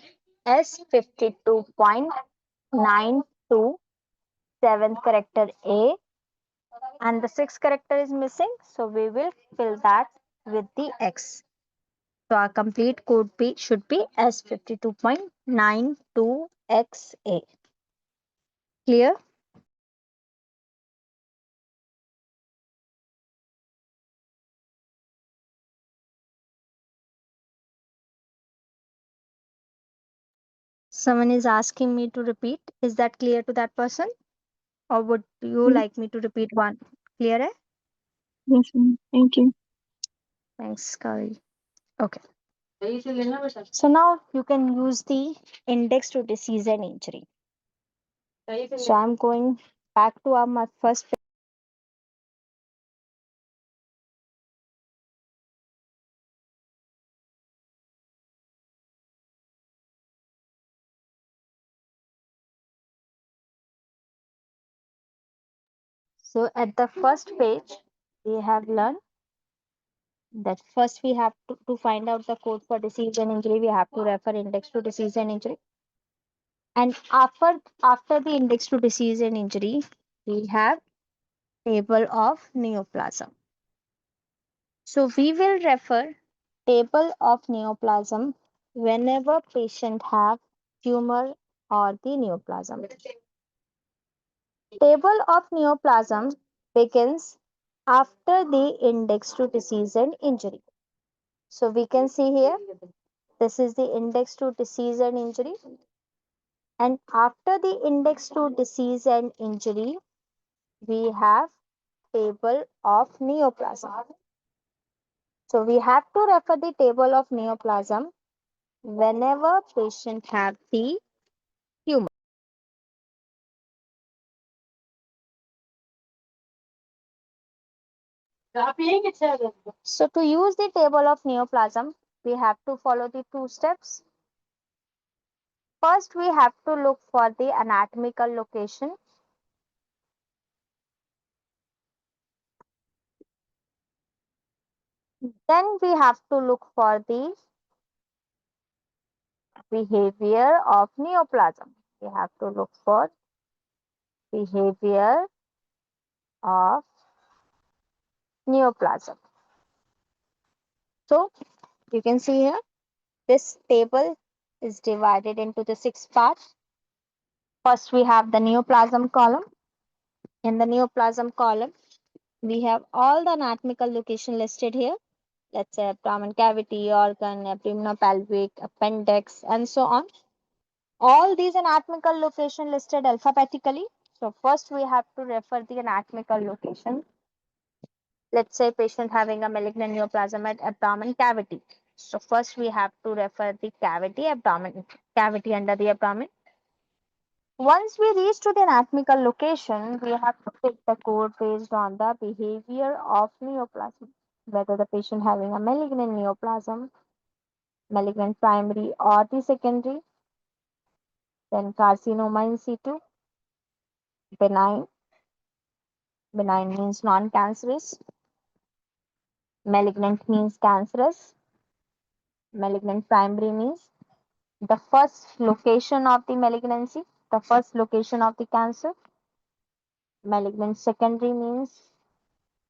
S52.92, 7th character A, and the 6th character is missing. So we will fill that with the X. So our complete code should be S52.92XA. Clear? Someone is asking me to repeat. Is that clear to that person? Or would you Yes. like me to repeat one? Clear? Yes, ma'am. Thank you. Thanks, Kari. Okay. So now you can use the index to disease and injury. So I'm going back to our first. So at the first page, we have learned that first we have to find out the code for disease and injury, we have to refer index to disease and injury. And after the index to disease and injury, we have table of neoplasm. So we will refer table of neoplasm whenever patient have tumor or the neoplasm. Table of neoplasm begins after the index to disease and injury. So we can see here, this is the index to disease and injury. And after the index to disease and injury, we have table of neoplasm. So we have to refer the table of neoplasm whenever patient have the tumor. So to use the table of neoplasm, we have to follow the two steps. First, we have to look for the anatomical location. Then we have to look for the behavior of neoplasm. We have to look for behavior of neoplasm. So you can see here, this table is divided into the 6 parts. First, we have the neoplasm column. In the neoplasm column, we have all the anatomical location listed here. Let's say abdomen cavity, organ, abdominopelvic, appendix, and so on. All these anatomical location listed alphabetically. So first we have to refer the anatomical location. Let's say patient having a malignant neoplasm at abdomen cavity. So first we have to refer the cavity under the abdomen. Once we reach to the anatomical location, we have to pick the code based on the behavior of neoplasm, whether the patient having a malignant neoplasm, malignant primary or the secondary, then carcinoma in situ, benign, benign means non-cancerous, malignant means cancerous, malignant primary means the first location of the malignancy, the first location of the cancer, malignant secondary means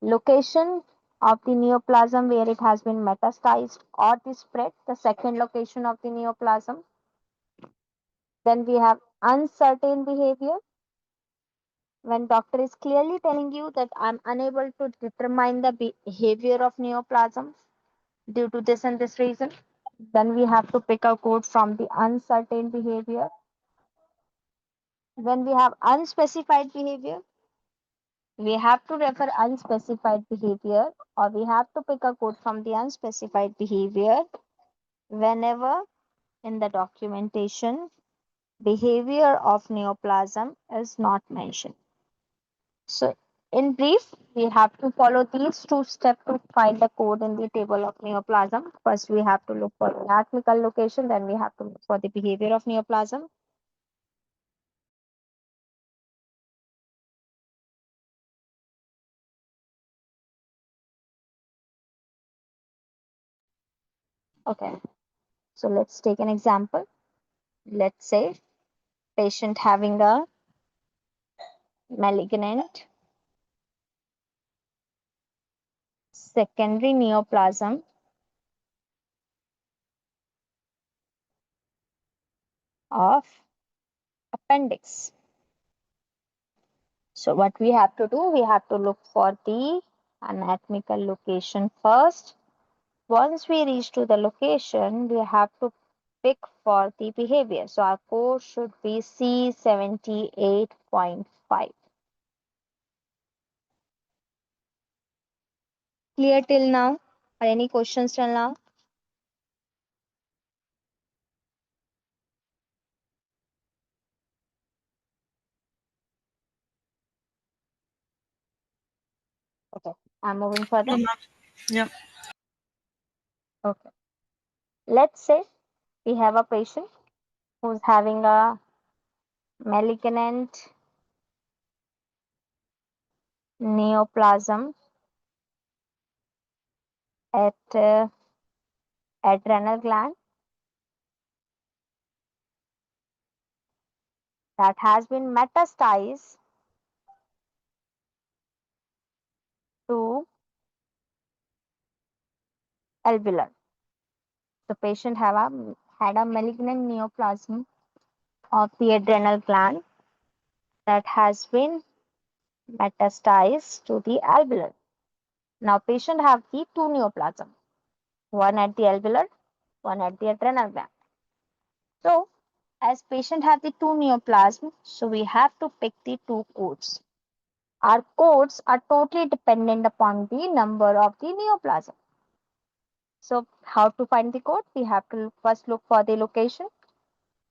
location of the neoplasm where it has been metastasized or the spread, the second location of the neoplasm. Then we have uncertain behavior. When doctor is clearly telling you that I'm unable to determine the behavior of neoplasm due to this and this reason, then we have to pick a code from the uncertain behavior. When we have unspecified behavior, we have to refer unspecified behavior, or we have to pick a code from the unspecified behavior whenever in the documentation behavior of neoplasm is not mentioned. So in brief, we have to follow these two steps to find the code in the table of neoplasm. First, we have to look for the anatomical location, then we have to look for the behavior of neoplasm. Okay, so let's take an example. Let's say patient having a malignant secondary neoplasm of appendix. So what we have to do, we have to look for the anatomical location first. Once we reach to the location, we have to pick for the behavior. So our code should be C78.5. Clear till now? Or any questions till now? Okay, I'm moving further. No, ma'am. Yeah. Okay. Let's say we have a patient who's having a malignant neoplasm at adrenal gland that has been metastasized to alveolar. The patient had a malignant neoplasm of the adrenal gland that has been metastasized to the alveolar. Now patient have the two neoplasm, one at the alveolar, one at the adrenal gland. So as patient have the two neoplasm, so we have to pick the two codes. Our codes are totally dependent upon the number of the neoplasm. So how to find the code? We have to first look for the location.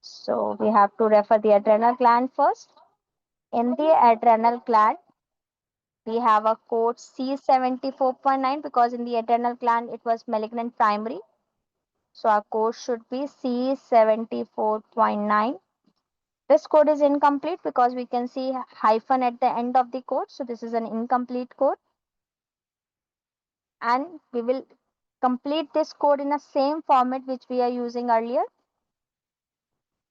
So we have to refer the adrenal gland first. In the adrenal gland, we have a code C74.9 because in the adrenal gland it was malignant primary. So our code should be C74.9. This code is incomplete because we can see hyphen at the end of the code. So this is an incomplete code. And we will complete this code in the same format which we are using earlier.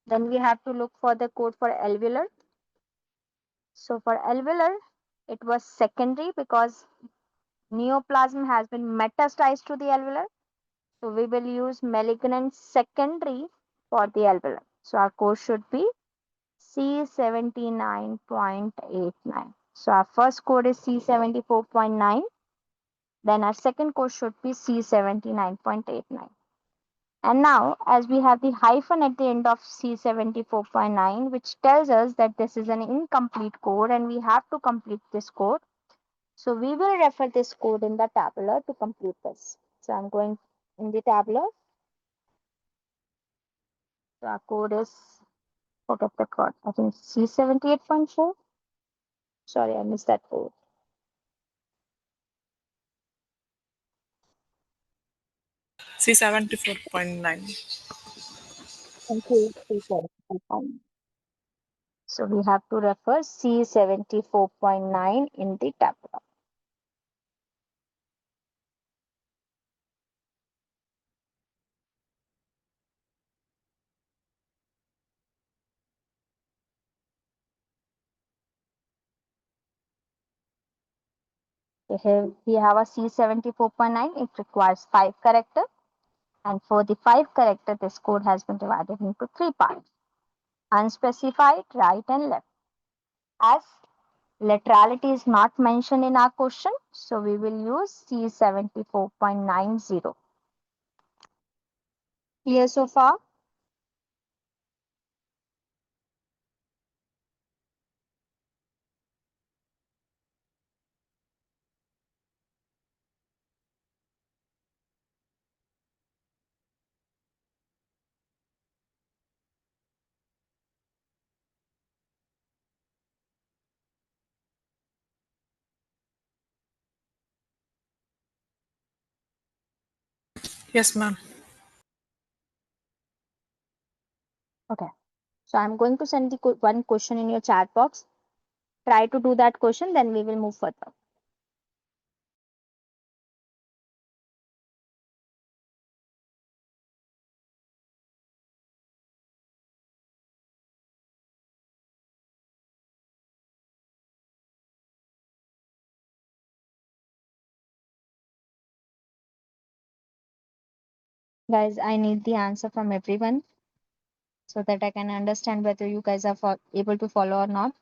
Then we have to look for the code for alveolar. So for alveolar, it was secondary because neoplasm has been metastasized to the alveolar. So we will use malignant secondary for the alveolar. So our code should be C79.89. So our first code is C74.9. Then our second code should be C79.89. And now, as we have the hyphen at the end of C74.9, which tells us that this is an incomplete code and we have to complete this code. So we will refer this code in the tabular to complete this. So I'm going in the tabular. So our code is, forget the code, I think C78.4. Sorry, I missed that code. C74.9. Thank you. C74.9. So we have to refer C74.9 in the tabular. Here we have a C74.9. It requires 5 characters. And for the 5 character, this code has been divided into 3 parts. Unspecified, right and left. As laterality is not mentioned in our question, so we will use C74.90. Clear so far? Yes, ma'am. Okay. So I'm going to send the one question in your chat box. Try to do that question, then we will move further. Guys, I need the answer from everyone so that I can understand whether you guys are able to follow or not.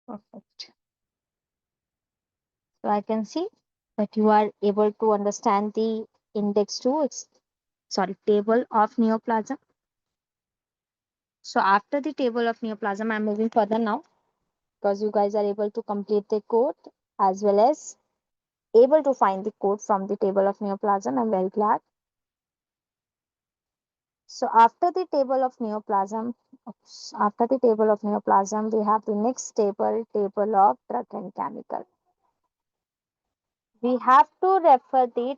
Perfect. So I can see that you are able to understand the index 2, table of neoplasm. So after the table of neoplasm, I'm moving further now because you guys are able to complete the code as well as able to find the code from the table of neoplasm. I'm very glad. So after the table of neoplasm, we have the next table of drug and chemical. We have to refer the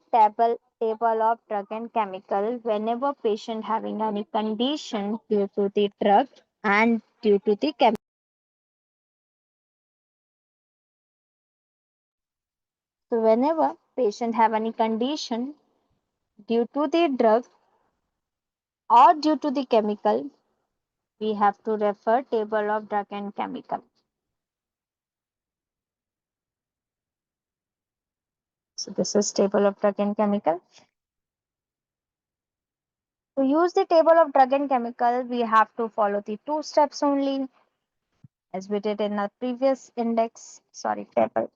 table of drug and chemical whenever patient having any condition due to the drug and due to the chemical. So whenever patient have any condition due to the drug or due to the chemical, we have to refer table of drug and chemical. So this is table of drug and chemical. To use the table of drug and chemical, we have to follow the two steps only as we did in the previous table.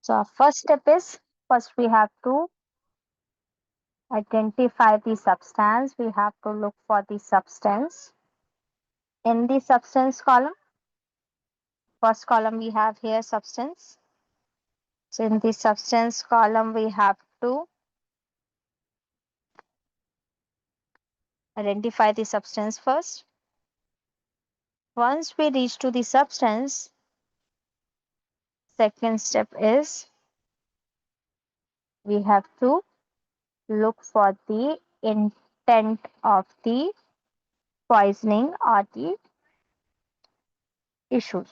So our first step is, first we have to identify the substance. We have to look for the substance. In the substance column, first column we have here substance. So in the substance column, we have to identify the substance first. Once we reach to the substance, second step is we have to look for the intent of the poisoning or the issues.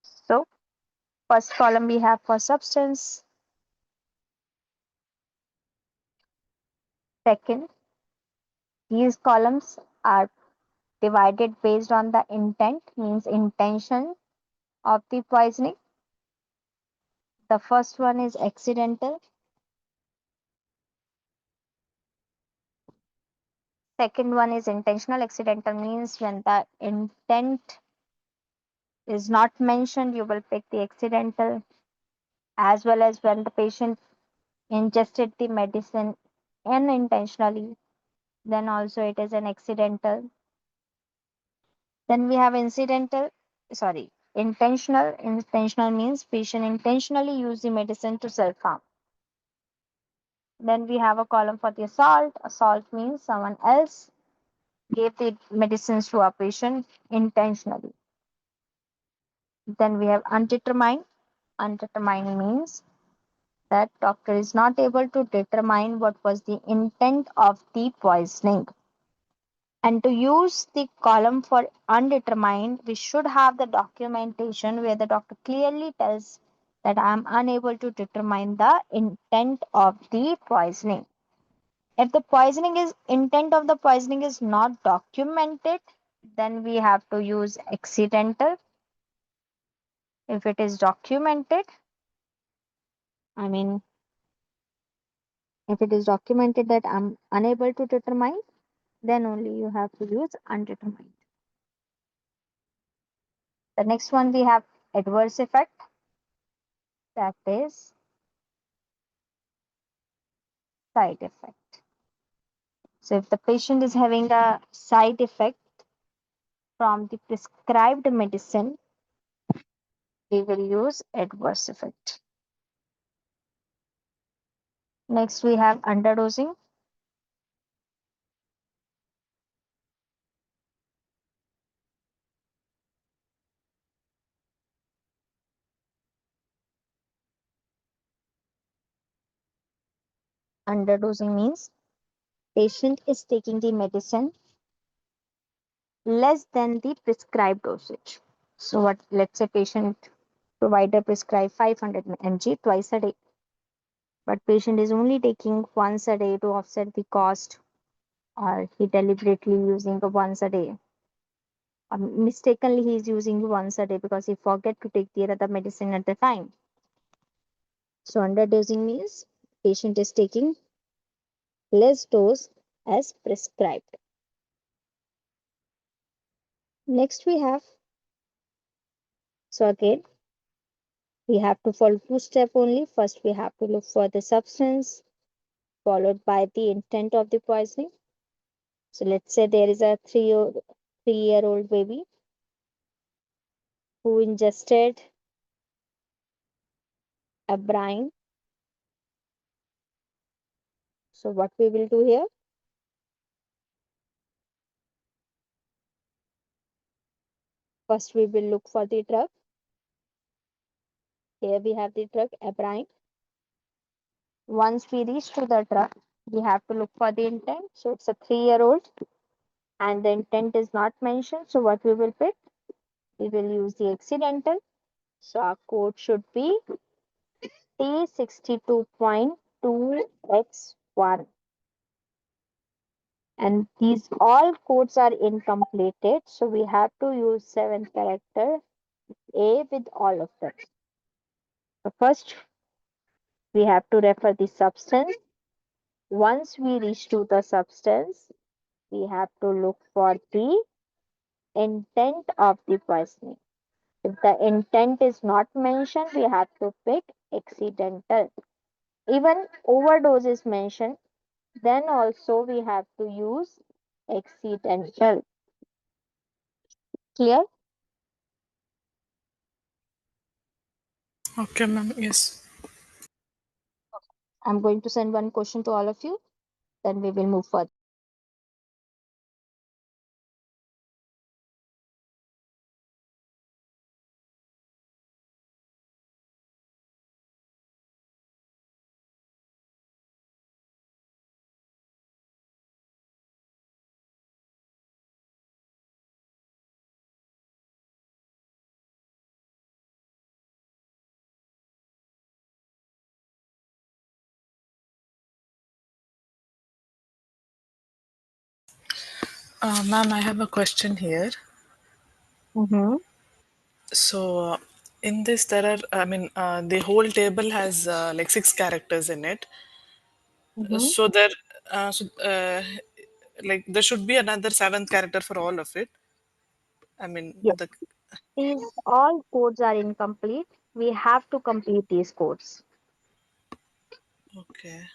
So first column we have for substance. Second, these columns are divided based on the intent, means intention of the poisoning. The first one is accidental. Second one is intentional. Accidental means when the intent is not mentioned, you will pick the accidental, as well as when the patient ingested the medicine unintentionally, then also it is an accidental. Then we have intentional. Intentional means patient intentionally use the medicine to self-harm. Then we have a column for the assault. Assault means someone else gave the medicines to a patient intentionally. Then we have undetermined. Undetermined means that doctor is not able to determine what was the intent of the poisoning. And to use the column for undetermined, we should have the documentation where the doctor clearly tells that I am unable to determine the intent of the poisoning. If the intent of the poisoning is not documented, then we have to use accidental. If it is documented, if it is documented that I'm unable to determine, then only you have to use undetermined. The next one we have adverse effect. That is side effect. So if the patient is having a side effect from the prescribed medicine, we will use adverse effect. Next we have underdosing. Underdosing means patient is taking the medicine less than the prescribed dosage. So let's say patient provider prescribe 500 mg twice a day, but patient is only taking once a day to offset the cost, or he deliberately using the once a day. Mistakenly he is using once a day because he forget to take the other medicine at the time. So underdosing means patient is taking less dose as prescribed. Next we have, so again, We have to follow two steps only. First, we have to look for the substance, followed by the intent of the poisoning. So let's say there is a 3-year-old baby who ingested a brine. So what we will do here? First, we will look for the drug. Here we have the drug, abrine. Once we reach to the drug, we have to look for the intent. So it's a 3-year-old and the intent is not mentioned. So what we will pick? We will use the accidental. So our code should be T62.2X1. And these all codes are incompleted. So we have to use 7th character A with all of them. So first, we have to refer the substance. Once we reach to the substance, we have to look for the intent of the poisoning. If the intent is not mentioned, we have to pick accidental. Even overdose is mentioned, then also we have to use accidental. Clear? Okay, ma'am. Yes. I'm going to send one question to all of you, then we will move further. Ma'am, I have a question here. Mm-hmm. So, in this, there are, I mean, the whole table has like 6 characters in it. Mm-hmm. So there, like there should be another 7th character for all of it. I mean, Yes, the these all codes are incomplete. We have to complete these codes. okay,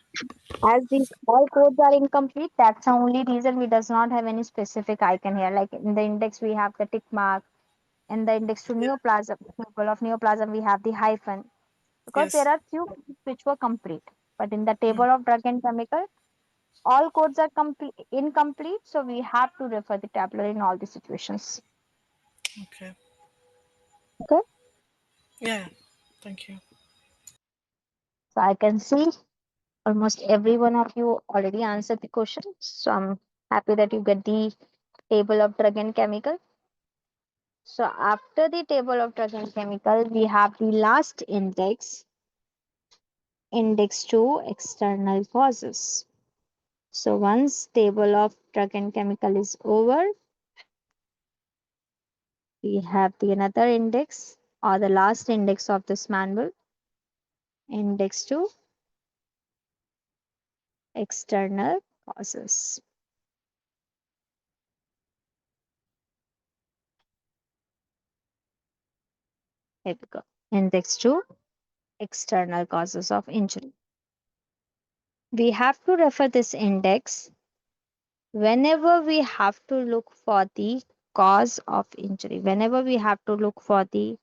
As these all codes are incomplete, that's the only reason we does not have any specific icon here. Like in the index, we have the tick mark. In the index to neoplasm, table of neoplasm, we have the hyphen. Because there yes, are few codes which were complete. But in the table of drug and chemical, all codes are incomplete. So we have to refer the tabular in all the situations. okay, Okay. yeah, thank you. So I can see almost every one of you already answered the question. So I'm happy that you get the table of drug and chemical. So after the table of drug and chemical, we have the last index, index to external causes. So once table of drug and chemical is over, we have the another index or the last index of this manual, index to external causes. Here we go. Index to external causes of injury. We have to refer this index whenever we have to look for the cause of injury. Whenever we have to look for the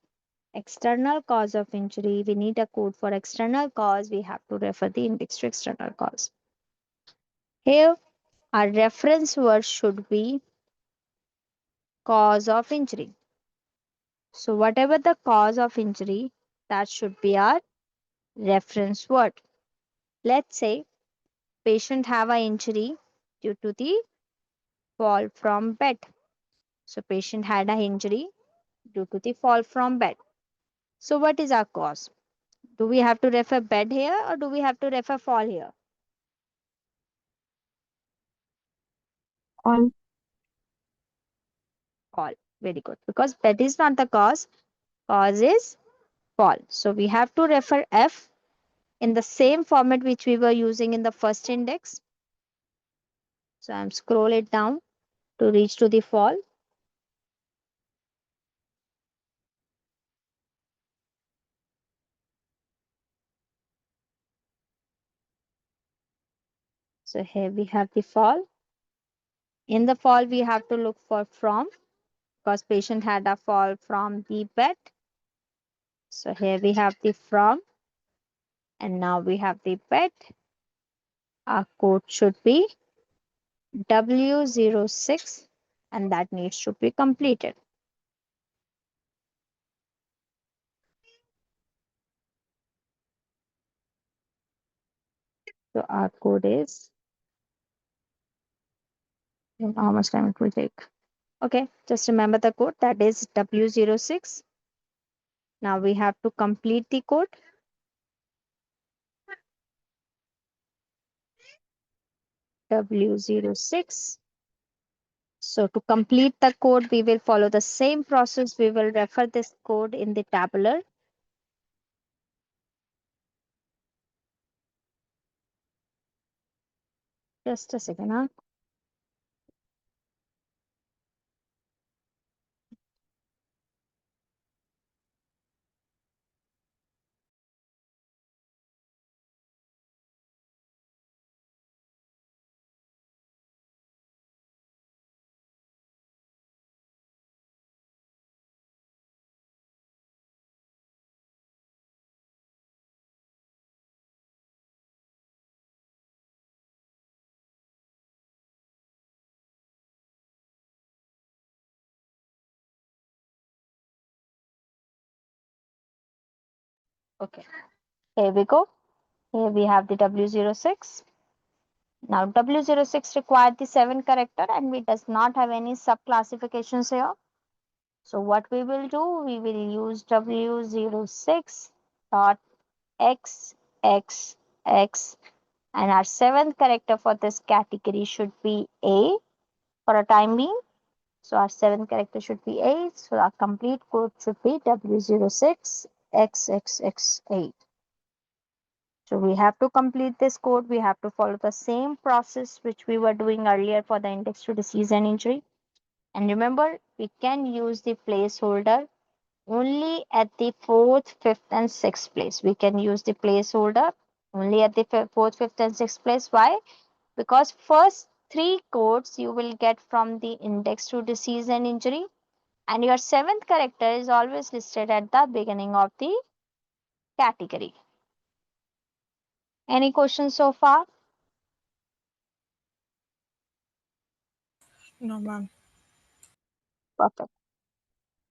external cause of injury, we need a code for external cause. We have to refer the index to external cause. Here, our reference word should be cause of injury. So whatever the cause of injury, that should be our reference word. Let's say patient have an injury due to the fall from bed. So patient had an injury due to the fall from bed. So what is our cause? Do we have to refer bed here or do we have to refer fall here? All. Fall. Very good. Because bed is not the cause is fall. So we have to refer F in the same format which we were using in the first index. So I'm scroll it down to reach to the fall. So here we have the fall. In the fall, we have to look for from, because patient had a fall from the bed. So here we have the from, and now we have the bed. Our code should be W06, and that needs to be completed. So our code is, how much time it will take? Okay, just remember the code, that is W06. Now we have to complete the code. W06. So to complete the code, we will follow the same process. We will refer this code in the tabular. Just a second, huh? Okay, here we go. Here we have the W06. Now W06 required the 7 character, and we does not have any sub classifications here. So what we will do, we will use W06 dot XXX, and our 7th character for this category should be A for a time being. So our 7th character should be 8. So our complete code should be W06 XXX8. So we have to complete this code. We have to follow the same process which we were doing earlier for the index to disease and injury. And remember, we can use the placeholder only at the 4th, 5th, and 6th place. We can use the placeholder only at the 4th, 5th, and 6th place. Why? Because first 3 codes you will get from the index to disease and injury, and your 7th character is always listed at the beginning of the category. Any questions so far? No, ma'am. Perfect.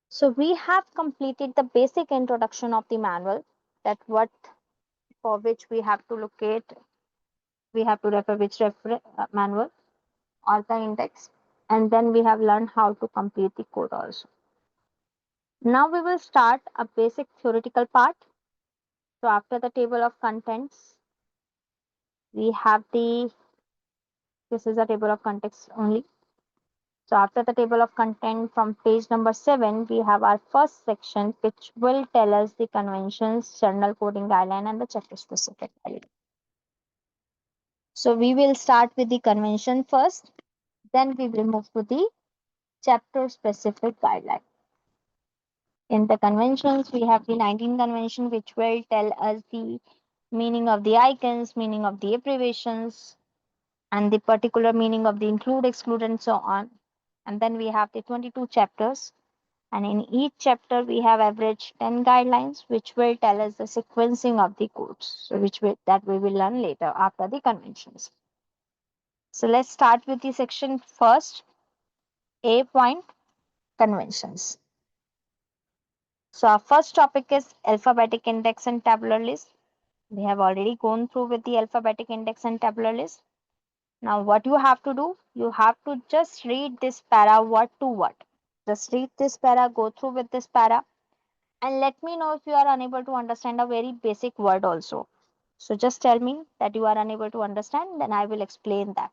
So we have completed the basic introduction of the manual, that what for which we have to locate, we have to refer which manual or the index, and then we have learned how to complete the code also. Now we will start a basic theoretical part. So after the table of contents, we have this is a table of contents only. So after the table of content from page number 7, we have our first section which will tell us the conventions, journal coding guideline, and the chapter specific guideline. So we will start with the convention first, then we will move to the chapter specific guideline. In the conventions, we have the 19 convention which will tell us the meaning of the icons, meaning of the abbreviations, and the particular meaning of the include, exclude, and so on. And then we have the 22 chapters, and in each chapter we have average 10 guidelines which will tell us the sequencing of the codes, so that we will learn later after the conventions. So let's start with the section first, A point, conventions. So our first topic is alphabetic index and tabular list. We have already gone through with the alphabetic index and tabular list. Now what you have to do, you have to just read this para word to word. Just read this para, go through with this para, and let me know if you are unable to understand a very basic word also. So just tell me that you are unable to understand, then I will explain that.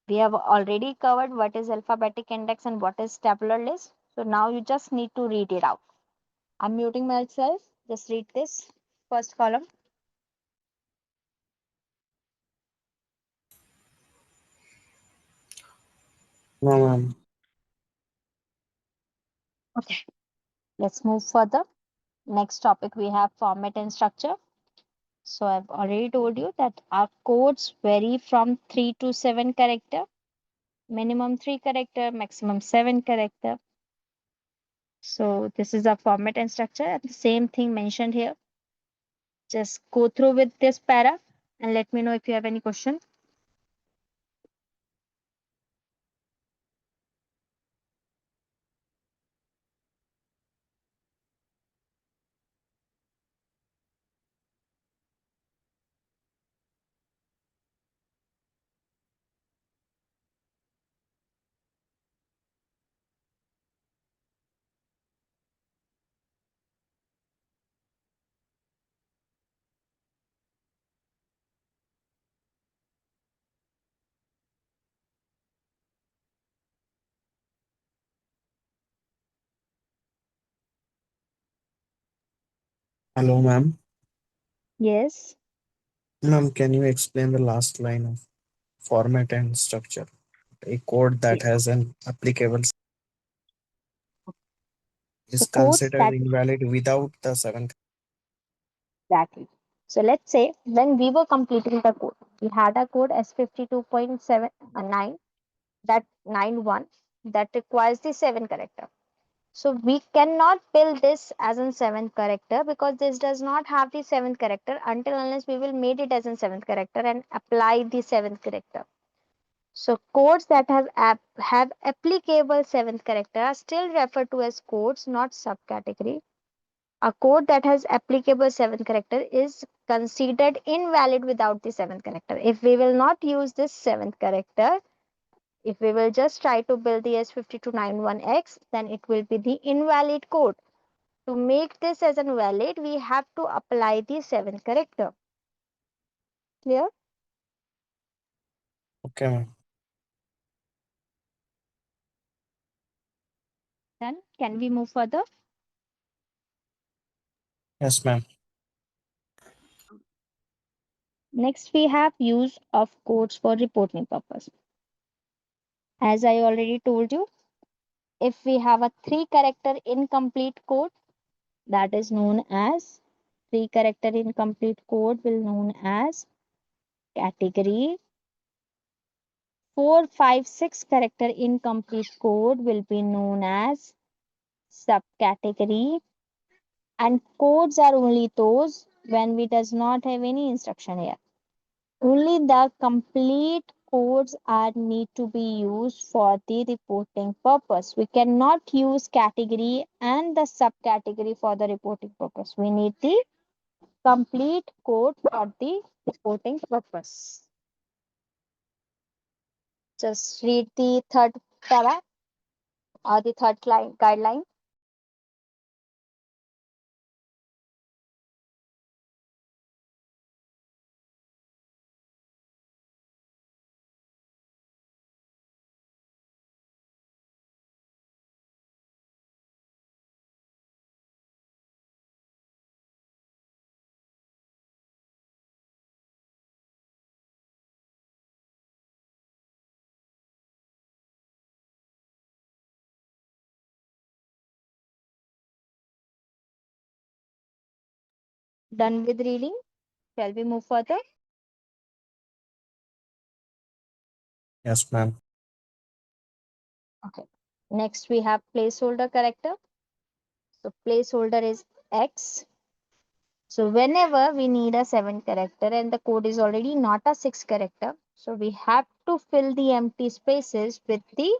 We have already covered what is alphabetic index and what is tabular list. So now you just need to read it out. I'm muting myself. Just read this first column. No, ma'am. Okay, let's move further. Next topic we have format and structure. So I've already told you that our codes vary from 3 to 7 character, minimum 3 character, maximum 7 character. So this is our format and structure, and the same thing mentioned here. Just go through with this para and let me know if you have any question. Hello, ma'am. Yes. Ma'am, can you explain the last line of format and structure? A code that Yes. has an applicable So is codes considered that invalid without the seventh. exactly. So let's say when we were completing the code, we had a code S52.79 that 91 that requires the 7 character. So we cannot build this as a 7th character because this does not have the 7th character until unless we will made it as a 7th character and apply the 7th character. So codes that have applicable 7th character are still referred to as codes, not subcategory. A code that has applicable 7th character is considered invalid without the 7th character. If we will not use this 7th character, if we will just try to build the S5291X, then it will be the invalid code. To make this as invalid, we have to apply the 7th character. Clear? Okay, ma'am. Then can we move further? Yes, ma'am. Next, we have use of codes for reporting purpose. As I already told you, if we have a 3-character incomplete code, that is known as 3-character incomplete code will known as category. 4, 5, 6-character incomplete code will be known as subcategory, and codes are only those when we does not have any instruction here. Only the complete codes are need to be used for the reporting purpose. We cannot use category and the subcategory for the reporting purpose. We need the complete code for the reporting purpose. Just read the third para or the third guideline. Done with reading. Shall we move further? Yes, ma'am. Okay. Next, we have placeholder character. So placeholder is X. So whenever we need a 7 character and the code is already not a 6 character, so we have to fill the empty spaces with the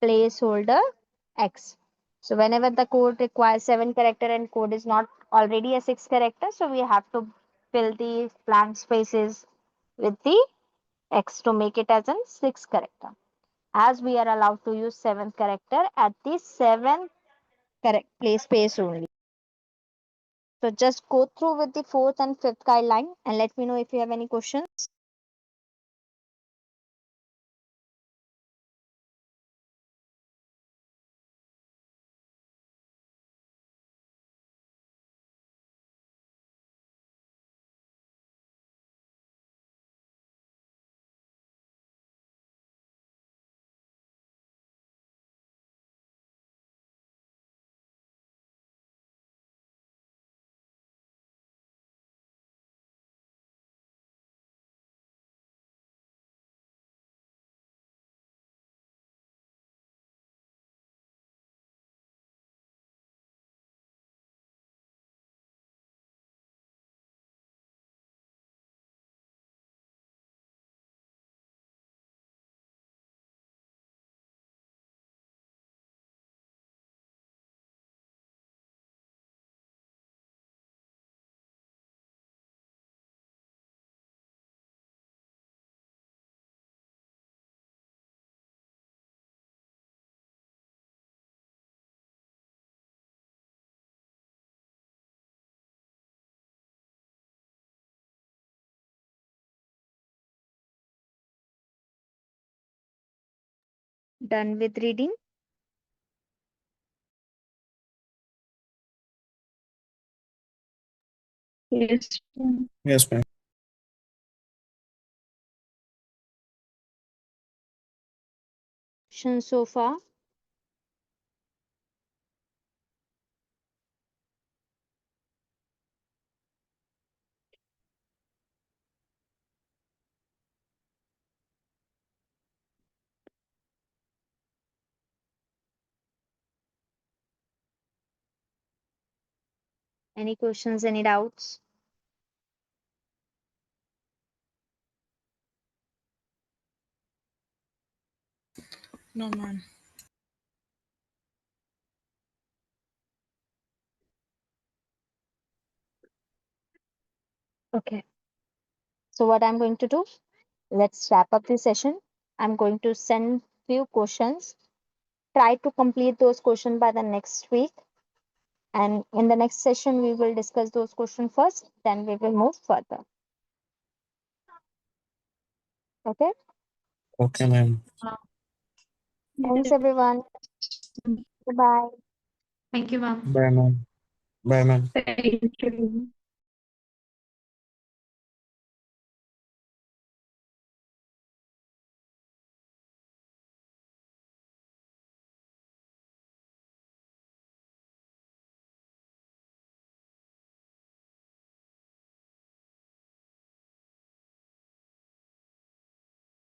placeholder X. So whenever the code requires 7 character and code is not already a 6 character, so we have to fill the blank spaces with the X to make it as a 6 character. As we are allowed to use 7th character at the 7th place space only. So just go through with the 4th and 5th guideline and let me know if you have any questions. Done with reading? Yes, ma'am. Yes, ma'am. Questions so far? Any questions, any doubts? No, ma'am. Okay. So what I'm going to do, let's wrap up this session. I'm going to send few questions. Try to complete those questions by the next week. And in the next session, we will discuss those questions first, then we will move further. Okay. Okay, ma'am. Thanks, everyone. Goodbye. Thank you, ma'am. Bye, ma'am. Bye, ma'am. Thank you.